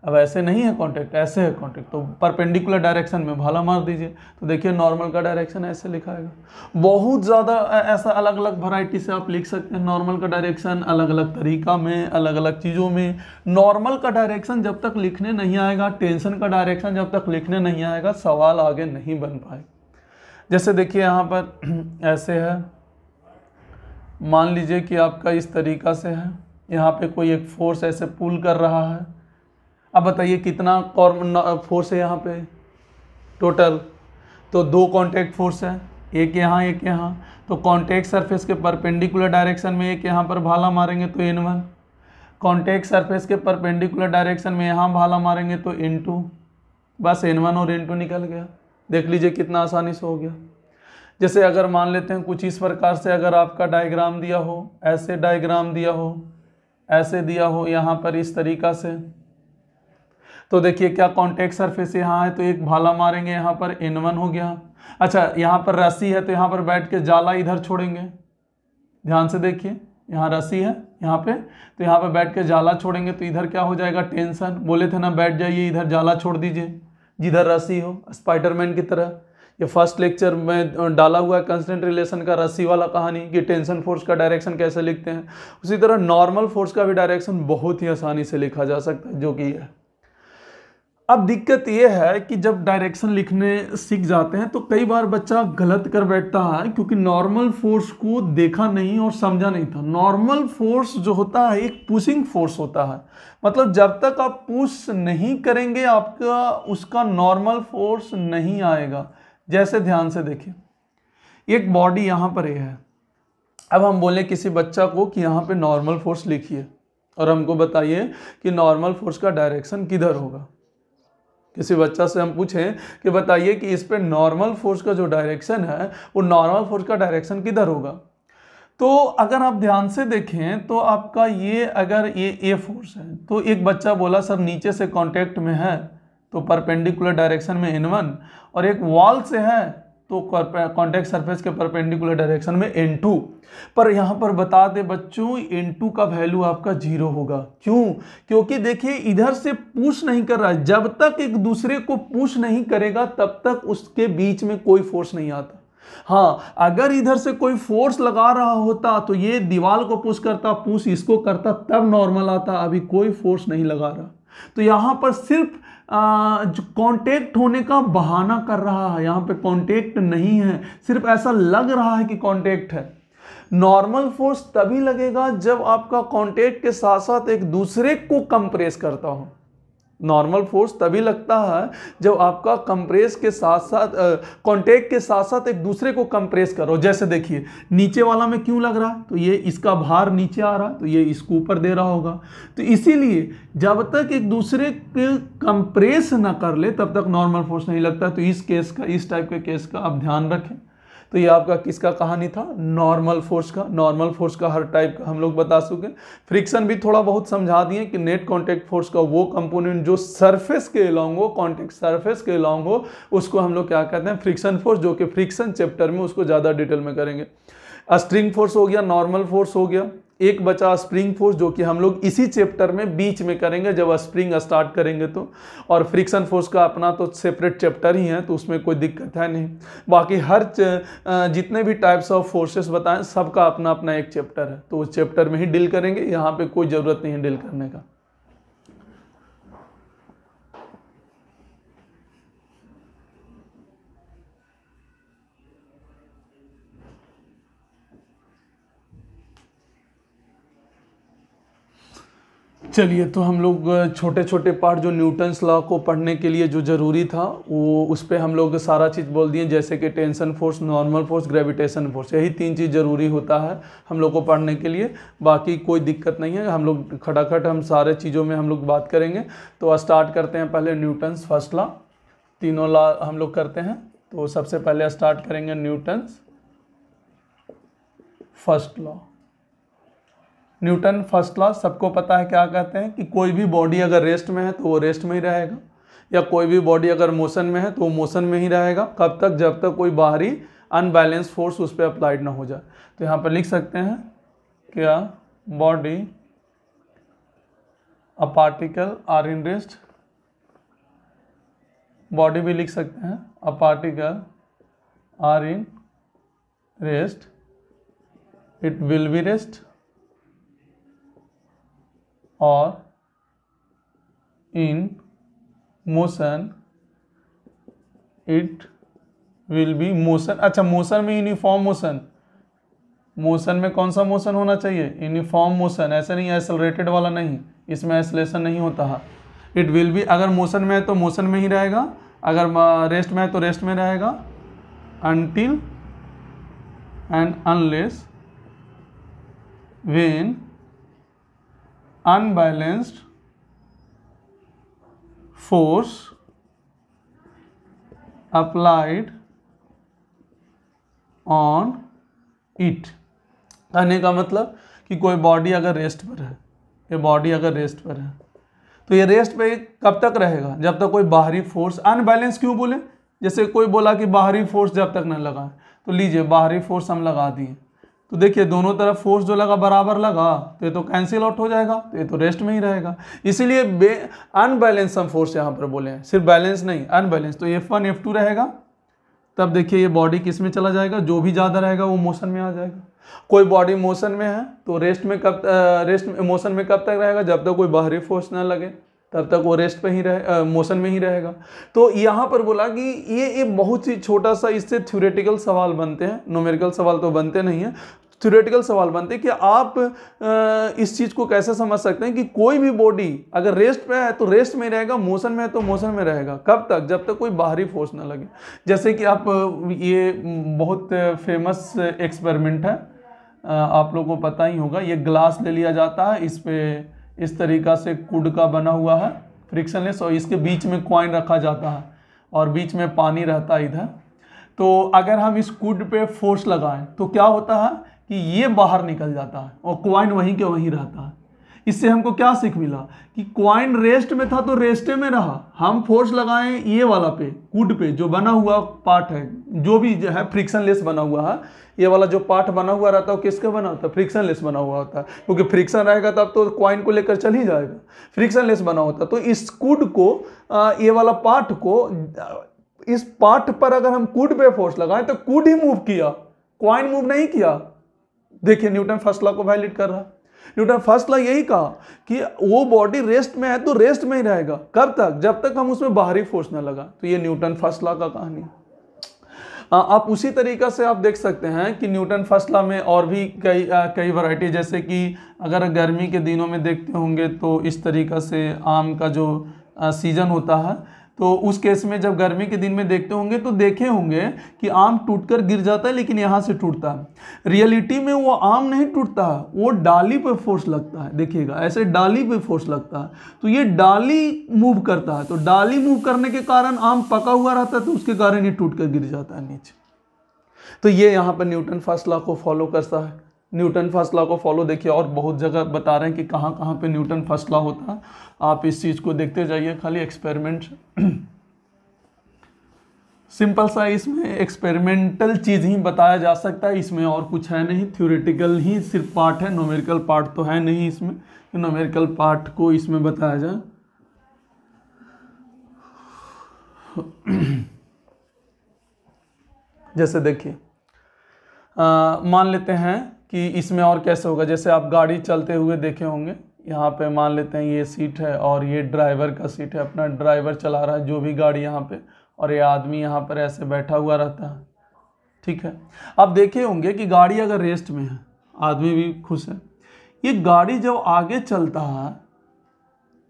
अब ऐसे नहीं है कॉन्टैक्ट, ऐसे है कॉन्टैक्ट, तो परपेंडिकुलर डायरेक्शन में भाला मार दीजिए, तो देखिए नॉर्मल का डायरेक्शन ऐसे लिखाएगा। बहुत ज़्यादा ऐसा अलग अलग वैरायटी से आप लिख सकते हैं नॉर्मल का डायरेक्शन, अलग अलग तरीका में, अलग अलग चीज़ों में। नॉर्मल का डायरेक्शन जब तक लिखने नहीं आएगा, टेंशन का डायरेक्शन जब तक लिखने नहीं आएगा, सवाल आगे नहीं बन पाएगा। जैसे देखिए यहाँ पर ऐसे है, मान लीजिए कि आपका इस तरीका से है, यहाँ पे कोई एक फोर्स ऐसे पुल कर रहा है। अब बताइए कितना फोर्स है यहाँ पे टोटल, तो 2 कॉन्टैक्ट फोर्स है, एक यहाँ एक यहाँ। तो कॉन्टैक्ट सरफेस के परपेंडिकुलर डायरेक्शन में एक यहाँ पर भाला मारेंगे तो N1, कॉन्टैक्ट सरफेस के परपेंडिकुलर डायरेक्शन में यहाँ भाला मारेंगे तो N2। बस N1 और N2 निकल गया। देख लीजिए कितना आसानी से हो गया। जैसे अगर मान लेते हैं कुछ इस प्रकार से अगर आपका डायग्राम दिया हो, ऐसे डायग्राम दिया हो, ऐसे दिया हो यहाँ पर इस तरीका से, तो देखिए क्या कॉन्टैक्ट सरफेस यहाँ है तो एक भाला मारेंगे, यहाँ पर N1 हो गया। अच्छा यहाँ पर रस्सी है तो यहाँ पर बैठ के जाला इधर छोड़ेंगे, ध्यान से देखिए यहाँ रस्सी है यहाँ पे, तो यहाँ पे बैठ के जाला छोड़ेंगे तो इधर क्या हो जाएगा टेंशन। बोले थे ना बैठ जाइए इधर जाला छोड़ दीजिए जिधर रस्सी हो, स्पाइडरमैन की तरह। ये फर्स्ट लेक्चर में डाला हुआ है कंस्टेंट रिलेशन का रस्सी वाला कहानी कि टेंशन फोर्स का डायरेक्शन कैसे लिखते हैं। उसी तरह नॉर्मल फोर्स का भी डायरेक्शन बहुत ही आसानी से लिखा जा सकता है, जो कि है। अब दिक्कत ये है कि जब डायरेक्शन लिखने सीख जाते हैं तो कई बार बच्चा गलत कर बैठता है, क्योंकि नॉर्मल फोर्स को देखा नहीं और समझा नहीं था। नॉर्मल फोर्स जो होता है एक पुशिंग फोर्स होता है, मतलब जब तक आप पुश नहीं करेंगे आपका उसका नॉर्मल फोर्स नहीं आएगा। जैसे ध्यान से देखिए, एक बॉडी यहाँ पर है, अब हम बोले किसी बच्चा को कि यहाँ पे नॉर्मल फोर्स लिखिए और हमको बताइए कि नॉर्मल फोर्स का डायरेक्शन किधर होगा। किसी बच्चा से हम पूछें कि बताइए कि इस पे नॉर्मल फोर्स का जो डायरेक्शन है वो नॉर्मल फोर्स का डायरेक्शन किधर होगा, तो अगर आप ध्यान से देखें तो आपका ये अगर ये फोर्स है तो एक बच्चा बोला सर नीचे से कांटेक्ट में है तो परपेंडिकुलर डायरेक्शन में N1, और एक वॉल से है तो कांटेक्ट सरफेस के परपेंडिकुलर डायरेक्शन में N2। पर यहाँ पर बता दे बच्चों N2 का वैल्यू आपका 0 होगा। क्यों? क्योंकि देखिए इधर से पुश नहीं कर रहा है, जब तक एक दूसरे को पुश नहीं करेगा तब तक उसके बीच में कोई फोर्स नहीं आता। हाँ, अगर इधर से कोई फोर्स लगा रहा होता तो ये दीवार को पुश करता, पुश इसको करता, तब नॉर्मल आता। अभी कोई फोर्स नहीं लगा रहा, तो यहाँ पर सिर्फ जो कांटेक्ट होने का बहाना कर रहा है, यहाँ पे कांटेक्ट नहीं है, सिर्फ ऐसा लग रहा है कि कांटेक्ट है। नॉर्मल फोर्स तभी लगेगा जब आपका कांटेक्ट के साथ साथ एक दूसरे को कंप्रेस करता हो। नॉर्मल फोर्स तभी लगता है जब आपका कंप्रेस के साथ साथ कांटेक्ट के साथ साथ एक दूसरे को कंप्रेस करो। जैसे देखिए नीचे वाला में क्यों लग रहा है, तो ये इसका भार नीचे आ रहा है तो ये इसको ऊपर दे रहा होगा, तो इसीलिए जब तक एक दूसरे के कंप्रेस ना कर ले तब तक नॉर्मल फोर्स नहीं लगता। तो इस केस का, इस टाइप के केस का आप ध्यान रखें। तो ये आपका किसका कहानी था, नॉर्मल फोर्स का। नॉर्मल फोर्स का हर टाइप का हम लोग बता चुके। फ्रिक्शन भी थोड़ा बहुत समझा दिए कि नेट कांटेक्ट फोर्स का वो कंपोनेंट जो सरफेस के अलोंग हो, कांटेक्ट सरफेस के अलोंग हो, उसको हम लोग क्या कहते हैं, फ्रिक्शन फोर्स, जो कि फ्रिक्शन चैप्टर में उसको ज़्यादा डिटेल में करेंगे। स्ट्रिंग फोर्स हो गया, नॉर्मल फोर्स हो गया, एक बचा स्प्रिंग फोर्स जो कि हम लोग इसी चैप्टर में बीच में करेंगे जब स्प्रिंग स्टार्ट करेंगे तो। और फ्रिक्शन फोर्स का अपना तो सेपरेट चैप्टर ही है तो उसमें कोई दिक्कत है नहीं। बाकी हर जितने भी टाइप्स ऑफ फोर्सेस बताएं सबका अपना अपना एक चैप्टर है, तो उस चैप्टर में ही डील करेंगे, यहाँ पे कोई ज़रूरत नहीं है डील करने का। चलिए, तो हम लोग छोटे छोटे पार्ट जो न्यूटन्स लॉ को पढ़ने के लिए जो ज़रूरी था वो उस पर हम लोग सारा चीज़ बोल दिए, जैसे कि tension force, normal force, gravitation force, यही 3 चीज़ ज़रूरी होता है हम लोग को पढ़ने के लिए। बाकी कोई दिक्कत नहीं है, हम लोग खटाखट हम सारे चीज़ों में हम लोग बात करेंगे। तो स्टार्ट करते हैं पहले न्यूटन्स फर्स्ट लॉ, तीनों लॉ हम लोग करते हैं। तो सबसे पहले स्टार्ट करेंगे Newton's first law. Newton first law सबको पता है क्या कहते हैं कि कोई भी बॉडी अगर रेस्ट में है तो वो रेस्ट में ही रहेगा, या कोई भी बॉडी अगर मोशन में है तो वो मोशन में ही रहेगा। कब तक? जब तक कोई बाहरी अनबैलेंस फोर्स उस पर अप्लाइड ना हो जाए। तो यहाँ पर लिख सकते हैं क्या, body a particle are in rest body भी लिख सकते हैं, a particle are in rest, it will be rest, और in motion it will be motion. अच्छा, मोशन में यूनिफॉर्म मोशन, मोशन में कौन सा मोशन होना चाहिए? यूनिफॉर्म मोशन, ऐसे नहीं एक्सेलरेटेड वाला नहीं, इसमें एक्सेलरेशन नहीं होता है। इट विल बी, अगर मोशन में है तो मोशन में ही रहेगा, अगर रेस्ट में है तो रेस्ट में रहेगा, until and unless when unbalanced force applied on it. कहने का मतलब कि कोई बॉडी अगर रेस्ट पर है, ये बॉडी अगर रेस्ट पर है तो ये रेस्ट पे कब तक रहेगा? जब तक कोई बाहरी फोर्स, अनबैलेंस क्यों बोले? जैसे कोई बोला कि बाहरी फोर्स जब तक न लगा, तो लीजिए बाहरी फोर्स हम लगा दिए, तो देखिए दोनों तरफ फोर्स जो लगा बराबर लगा, तो ये तो कैंसिल आउट हो जाएगा, तो ये तो रेस्ट में ही रहेगा। इसीलिए अनबैलेंस हम फोर्स यहाँ पर बोले हैं, सिर्फ बैलेंस नहीं, अनबैलेंस। तो F1 F2 रहेगा, तब देखिए ये बॉडी किस में चला जाएगा? जो भी ज़्यादा रहेगा वो मोशन में आ जाएगा। कोई बॉडी मोशन में है तो रेस्ट में मोशन में कब तक रहेगा? जब तक कोई बाहरी फोर्स ना लगे, तब तक वो रेस्ट पे ही रहे, मोशन में ही रहेगा। तो यहाँ पर बोला कि ये बहुत ही छोटा सा, इससे थ्योरेटिकल सवाल बनते हैं, न्यूमेरिकल सवाल तो बनते नहीं हैं, थ्योरेटिकल सवाल बनते हैं कि आप इस चीज़ को कैसे समझ सकते हैं कि कोई भी बॉडी अगर रेस्ट पे है तो रेस्ट में रहेगा, मोशन में है तो मोशन में रहेगा। कब तक? जब तक कोई बाहरी फोर्स ना लगे। जैसे कि आप ये बहुत फेमस एक्सपेरिमेंट है, आप लोगों को पता ही होगा, ये ग्लास ले लिया जाता है, इस पे इस तरीक़ा से कुड का बना हुआ है फ्रिक्शनलेस, और इसके बीच में कॉइन रखा जाता है और बीच में पानी रहता है इधर। तो अगर हम इस कुड पे फोर्स लगाएं तो क्या होता है कि ये बाहर निकल जाता है और कॉइन वहीं के वहीं रहता है। इससे हमको क्या सीख मिला कि कॉइन रेस्ट में था तो रेस्टे में रहा, हम फोर्स लगाएं ये वाला पे, कुड पे जो बना हुआ पार्ट है, जो भी है फ्रिक्शनलेस बना हुआ है, ये वाला जो पार्ट बना हुआ रहता है वो किसका बना होता है? फ्रिक्शनलेस बना हुआ होता है, क्योंकि फ्रिक्शन रहेगा तब तो कॉइन को लेकर चल ही जाएगा, फ्रिक्शनलेस बना होता है। तो इस कुड को, ये वाला पार्ट को, इस पार्ट पर अगर हम कुड पे फोर्स लगाएं तो कुड ही मूव किया, कॉइन मूव नहीं किया। देखिए न्यूटन फर्स्ट लॉ को वैलिड कर रहा है। न्यूटन फर्स्ट लॉ यही कहा कि वो बॉडी रेस्ट में है तो रेस्ट में ही रहेगा। कब तक? जब तक हम उसमें बाहरी फोर्स ना लगा। तो ये न्यूटन फर्स्ट लॉ का कहानी है। आप उसी तरीका से आप देख सकते हैं कि न्यूटन फर्स्ट लॉ में और भी कई वैरायटी, जैसे कि अगर गर्मी के दिनों में देखते होंगे तो इस तरीका से आम का जो सीजन होता है, तो उस केस में जब गर्मी के दिन में देखते होंगे तो देखे होंगे कि आम टूटकर गिर जाता है, लेकिन यहाँ से टूटता है। रियलिटी में वो आम नहीं टूटता है, वो डाली पे फोर्स लगता है। देखिएगा ऐसे डाली पे फोर्स लगता है, तो ये डाली मूव करता है, तो डाली मूव करने के कारण आम पका हुआ रहता है, तो उसके कारण ये टूट कर गिर जाता है नीचे। तो ये यहाँ पर न्यूटन फर्स्ट लॉ को फॉलो करता है। न्यूटन फर्स्ट लॉ को फॉलो देखिए, और बहुत जगह बता रहे हैं कि कहाँ कहाँ पे न्यूटन फर्स्ट लॉ होता है। आप इस चीज़ को देखते जाइए, खाली एक्सपेरिमेंट सिंपल सा इसमें एक्सपेरिमेंटल चीज़ ही बताया जा सकता है, इसमें और कुछ है नहीं, थ्योरेटिकल ही सिर्फ पार्ट है, न्यूमेरिकल पार्ट तो है नहीं इसमें, न्यूमेरिकल पार्ट को इसमें बताया जाए। जैसे देखिए मान लेते हैं कि इसमें और कैसे होगा, जैसे आप गाड़ी चलते हुए देखे होंगे, यहाँ पे मान लेते हैं ये सीट है और ये ड्राइवर का सीट है, अपना ड्राइवर चला रहा है जो भी गाड़ी यहाँ पे, और ये आदमी यहाँ पर ऐसे बैठा हुआ रहता है। ठीक है, आप देखे होंगे कि गाड़ी अगर रेस्ट में है, आदमी भी खुश है, ये गाड़ी जब आगे चलता है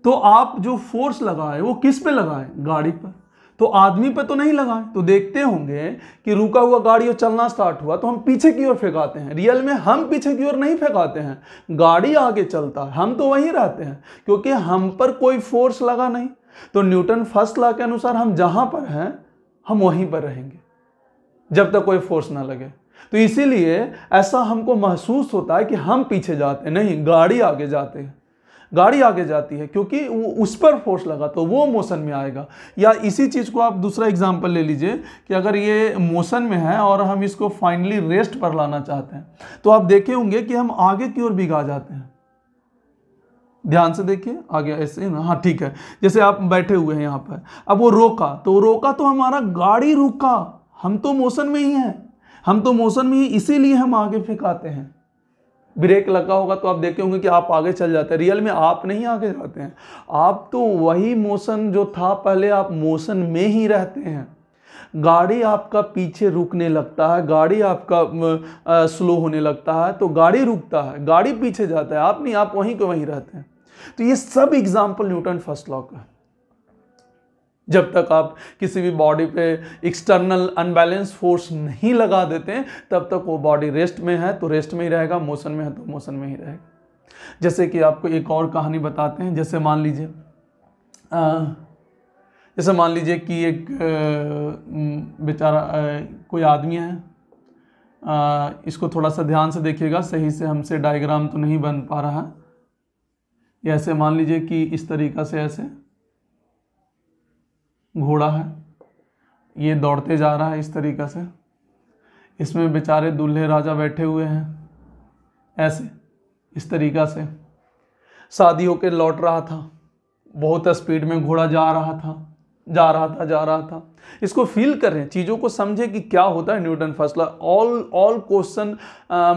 तो आप जो फोर्स लगाए वो किस पे लगाए? गाड़ी पर, तो आदमी पे तो नहीं लगाए। तो देखते होंगे कि रुका हुआ गाड़ी और चलना स्टार्ट हुआ तो हम पीछे की ओर फेंकाते हैं। रियल में हम पीछे की ओर नहीं फेंकाते हैं, गाड़ी आगे चलता है, हम तो वहीं रहते हैं क्योंकि हम पर कोई फोर्स लगा नहीं। तो न्यूटन फर्स्ट लॉ के अनुसार हम जहां पर हैं हम वहीं पर रहेंगे जब तक कोई फोर्स ना लगे। तो इसीलिए ऐसा हमको महसूस होता है कि हम पीछे जाते हैं, नहीं, गाड़ी आगे जाते हैं, गाड़ी आगे जाती है क्योंकि उस पर फोर्स लगा तो वो मोशन में आएगा। या इसी चीज़ को आप दूसरा एग्जांपल ले लीजिए कि अगर ये मोशन में है और हम इसको फाइनली रेस्ट पर लाना चाहते हैं, तो आप देखे होंगे कि हम आगे की ओर भीगा जाते हैं, ध्यान से देखिए आगे ऐसे ना, हाँ ठीक है। जैसे आप बैठे हुए हैं यहाँ पर, अब वो रोका तो हमारा गाड़ी रुका, हम तो मोशन में ही हैं, हम तो मोशन में ही, इसीलिए हम आगे फेंकाते हैं। ब्रेक लगा होगा तो आप देखे होंगे कि आप आगे चल जाते हैं, रियल में आप नहीं आगे जाते हैं, आप तो वही मोशन जो था पहले, आप मोशन में ही रहते हैं। गाड़ी आपका पीछे रुकने लगता है, गाड़ी आपका स्लो होने लगता है तो गाड़ी रुकता है, गाड़ी पीछे जाता है, आप नहीं, आप वहीं के वहीं रहते हैं। तो ये सब एग्जाम्पल न्यूटन फर्स्ट लॉ का है। जब तक आप किसी भी बॉडी पे एक्सटर्नल अनबैलेंस फोर्स नहीं लगा देते हैं तब तक वो बॉडी रेस्ट में है तो रेस्ट में ही रहेगा, मोशन में है तो मोशन में ही रहेगा। जैसे कि आपको एक और कहानी बताते हैं। जैसे मान लीजिए कि एक बेचारा कोई आदमी है, इसको थोड़ा सा ध्यान से देखिएगा, सही से हमसे डायग्राम तो नहीं बन पा रहा है। ऐसे मान लीजिए कि इस तरीक़ा से ऐसे घोड़ा है, ये दौड़ते जा रहा है इस तरीक़ा से, इसमें बेचारे दूल्हे राजा बैठे हुए हैं ऐसे इस तरीक़ा से, शादी होकर लौट रहा था, बहुत स्पीड में घोड़ा जा रहा था। इसको फील करें, चीज़ों को समझें कि क्या होता है Newton first law. All question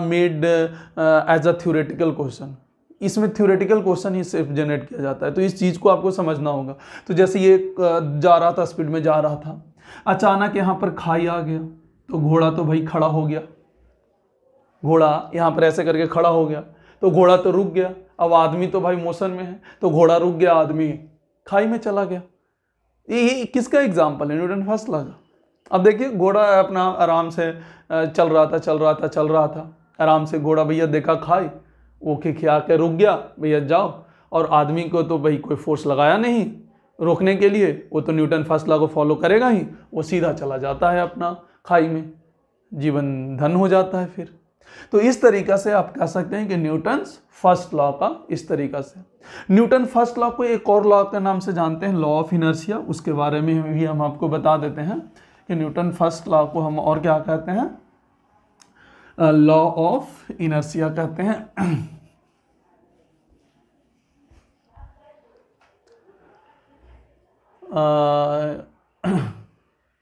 made as a theoretical question, इसमें थ्योरेटिकल क्वेश्चन ही सिर्फ जनरेट किया जाता है, तो इस चीज़ को आपको समझना होगा। तो जैसे ये जा रहा था, स्पीड में जा रहा था, अचानक यहाँ पर खाई आ गया तो घोड़ा तो भाई खड़ा हो गया, घोड़ा यहाँ पर ऐसे करके खड़ा हो गया तो घोड़ा तो रुक गया। अब आदमी तो भाई मोशन में है तो घोड़ा रुक गया, आदमी खाई में चला गया। ये किसका एग्जाम्पल है? न्यूटन फर्स्ट लॉ का। अब देखिए घोड़ा अपना आराम से चल रहा था आराम से, घोड़ा भैया देखा खाई, वो खिया के रुक गया, भैया जाओ। और आदमी को तो भाई कोई फोर्स लगाया नहीं रोकने के लिए, वो तो न्यूटन फर्स्ट लॉ को फॉलो करेगा ही, वो सीधा चला जाता है अपना खाई में, जीवन धन हो जाता है फिर। तो इस तरीक़ा से आप कह सकते हैं कि न्यूटन फर्स्ट लॉ का इस तरीक़ा से। न्यूटन फर्स्ट लॉ को एक और लॉ के नाम से जानते हैं, लॉ ऑफ इनर्शिया, उसके बारे में भी हम आपको बता देते हैं कि न्यूटन फर्स्ट लॉ को हम और क्या कहते हैं, लॉ ऑफ इनर्शिया कहते हैं।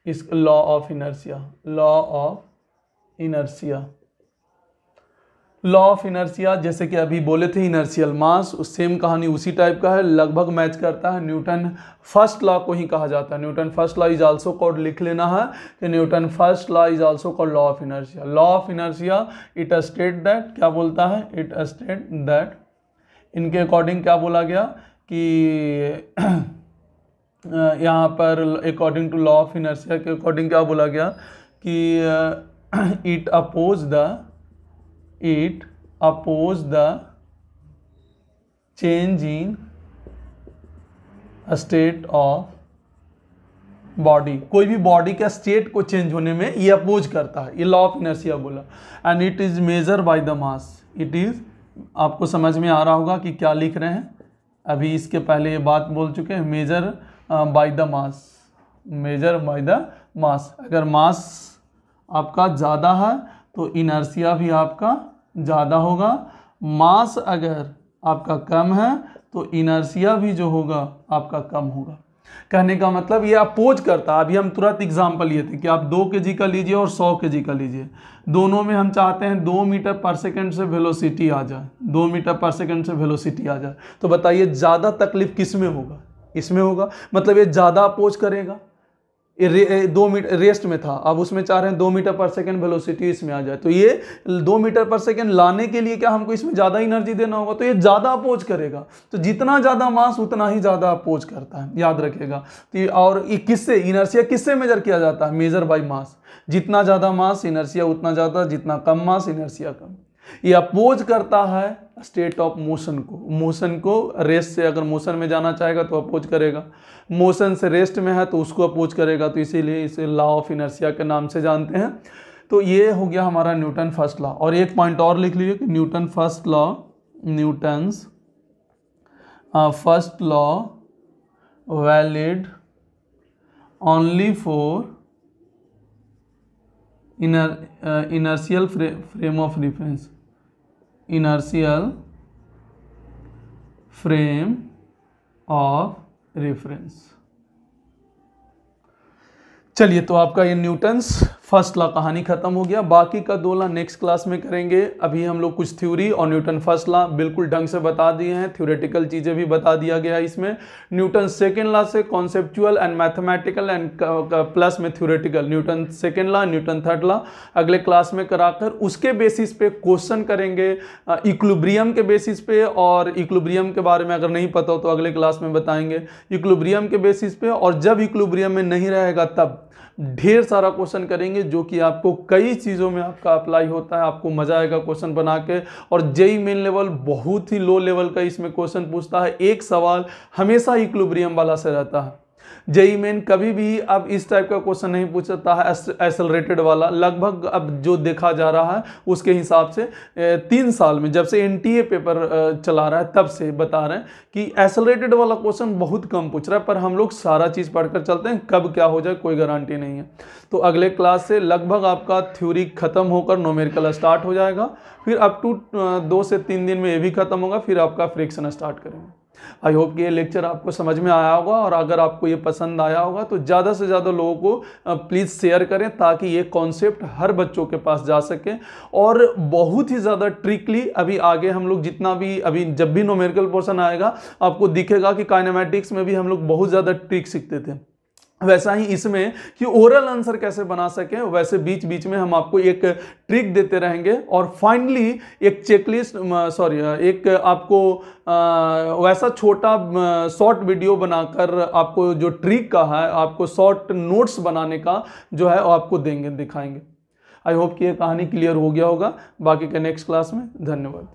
इस लॉ ऑफ इनर्शिया जैसे कि अभी बोले थे इनर्शियल मास, उस सेम कहानी उसी टाइप का है, लगभग मैच करता है। न्यूटन फर्स्ट लॉ को ही कहा जाता है। Newton first law is also called, लिख लेना है कि Newton first law is also called law of inertia. Law of inertia it state that, क्या बोलता है, इट स्टेट दैट, इनके अकॉर्डिंग क्या बोला गया कि यहाँ पर according to law of inertia के अकॉर्डिंग क्या बोला गया कि it oppose the change in state of body, कोई भी बॉडी का स्टेट को चेंज होने में ये अपोज करता है, ये लॉ ऑफ इनर्शिया बोला। And it is measure by the mass, it is, आपको समझ में आ रहा होगा कि क्या लिख रहे हैं, अभी इसके पहले ये बात बोल चुके हैं, measure by the mass, measure by the mass. अगर मास आपका ज़्यादा है तो इनर्शिया भी आपका ज़्यादा होगा, मास अगर आपका कम है तो इनर्शिया भी जो होगा आपका कम होगा। कहने का मतलब ये अपोज करता है। अभी हम तुरंत एग्जांपल लिए थे कि आप 2 kg का लीजिए और 100 kg का लीजिए, दोनों में हम चाहते हैं 2 मीटर पर सेकंड से वेलोसिटी आ जाए, 2 मीटर पर सेकंड से वेलोसिटी आ जाए, तो बताइए ज़्यादा तकलीफ किस में होगा? इसमें होगा, मतलब ये ज़्यादा अपोज करेगा। ये 2 मीटर रेस्ट में था, अब उसमें चाह रहे हैं 2 मीटर पर सेकंड वेलोसिटी इसमें आ जाए, तो ये 2 मीटर पर सेकंड लाने के लिए क्या हमको इसमें ज़्यादा एनर्जी देना होगा, तो ये ज़्यादा अपोज करेगा। तो जितना ज़्यादा मास उतना ही ज़्यादा अपोज करता है, याद रखिएगा। तो और ये किससे, इनर्शिया किससे मेजर किया जाता है? Measure by mass. जितना ज़्यादा मास इनर्शिया उतना ज़्यादा, जितना कम मास इनर्शिया कम। ये अपोज करता है स्टेट ऑफ मोशन को। मोशन को रेस्ट से अगर मोशन में जाना चाहेगा तो अपोज करेगा, मोशन से रेस्ट में है तो उसको अपोज करेगा, तो इसीलिए इसे लॉ ऑफ इनर्शिया के नाम से जानते हैं। तो ये हो गया हमारा न्यूटन फर्स्ट लॉ। और एक पॉइंट और लिख लीजिए कि Newton first law, Newton's first law valid only for inertial frame of reference, inertial frame of reference. चलिए, तो आपका ये न्यूटन्स फर्स्ट लॉ कहानी खत्म हो गया। बाकी का 2 लॉ नेक्स्ट क्लास में करेंगे। अभी हम लोग कुछ थ्योरी और न्यूटन फर्स्ट लॉ बिल्कुल ढंग से बता दिए हैं, थ्योरेटिकल चीज़ें भी बता दिया गया है इसमें। न्यूटन सेकेंड लॉ से conceptual and mathematical and plus में theoretical, Newton second law, Newton third law अगले क्लास में कराकर उसके बेसिस पे क्वेश्चन करेंगे इक्विलिब्रियम के बेसिस पे। और इक्विलिब्रियम के बारे में अगर नहीं पता हो तो अगले क्लास में बताएंगे इक्विलिब्रियम के बेसिस पे। और जब इक्विलिब्रियम में नहीं रहेगा तब ढेर सारा क्वेश्चन करेंगे जो कि आपको कई चीज़ों में आपका अप्लाई होता है, आपको मजा आएगा क्वेश्चन बना के। और जेईई मेन लेवल बहुत ही लो लेवल का इसमें क्वेश्चन पूछता है। एक सवाल हमेशा इक्विलिब्रियम वाला से रहता है। जेईई मेन कभी भी अब इस टाइप का क्वेश्चन नहीं पूछता है एक्सेलरेटेड वाला। लगभग अब जो देखा जा रहा है उसके हिसाब से 3 साल में जब से एनटीए पेपर चला रहा है तब से बता रहे हैं कि एक्सेलरेटेड वाला क्वेश्चन बहुत कम पूछ रहा है। पर हम लोग सारा चीज़ पढ़कर चलते हैं, कब क्या हो जाए कोई गारंटी नहीं है। तो अगले क्लास से लगभग आपका थ्योरी खत्म होकर न्यूमेरिकल स्टार्ट हो जाएगा। फिर अप टू 2 से 3 दिन में ये भी खत्म होगा, फिर आपका फ्रिक्शन स्टार्ट करेंगे। आई होप कि ये लेक्चर आपको समझ में आया होगा। और अगर आपको ये पसंद आया होगा तो ज़्यादा से ज़्यादा लोगों को प्लीज़ शेयर करें ताकि ये कॉन्सेप्ट हर बच्चों के पास जा सके। और बहुत ही ज़्यादा ट्रिकली अभी आगे हम लोग जितना भी अभी जब भी न्यूमेरिकल पोर्शन आएगा आपको दिखेगा कि काइनेमेटिक्स में भी हम लोग बहुत ज़्यादा ट्रिक सीखते थे। वैसा ही इसमें कि ओरल आंसर कैसे बना सकें, वैसे बीच बीच में हम आपको एक ट्रिक देते रहेंगे। और फाइनली एक चेकलिस्ट एक आपको वैसा छोटा शॉर्ट वीडियो बनाकर आपको जो ट्रिक का है आपको शॉर्ट नोट्स बनाने का जो है वो आपको देंगे, दिखाएंगे। आई होप कि ये कहानी क्लियर हो गया होगा। बाकी के नेक्स्ट क्लास में धन्यवाद।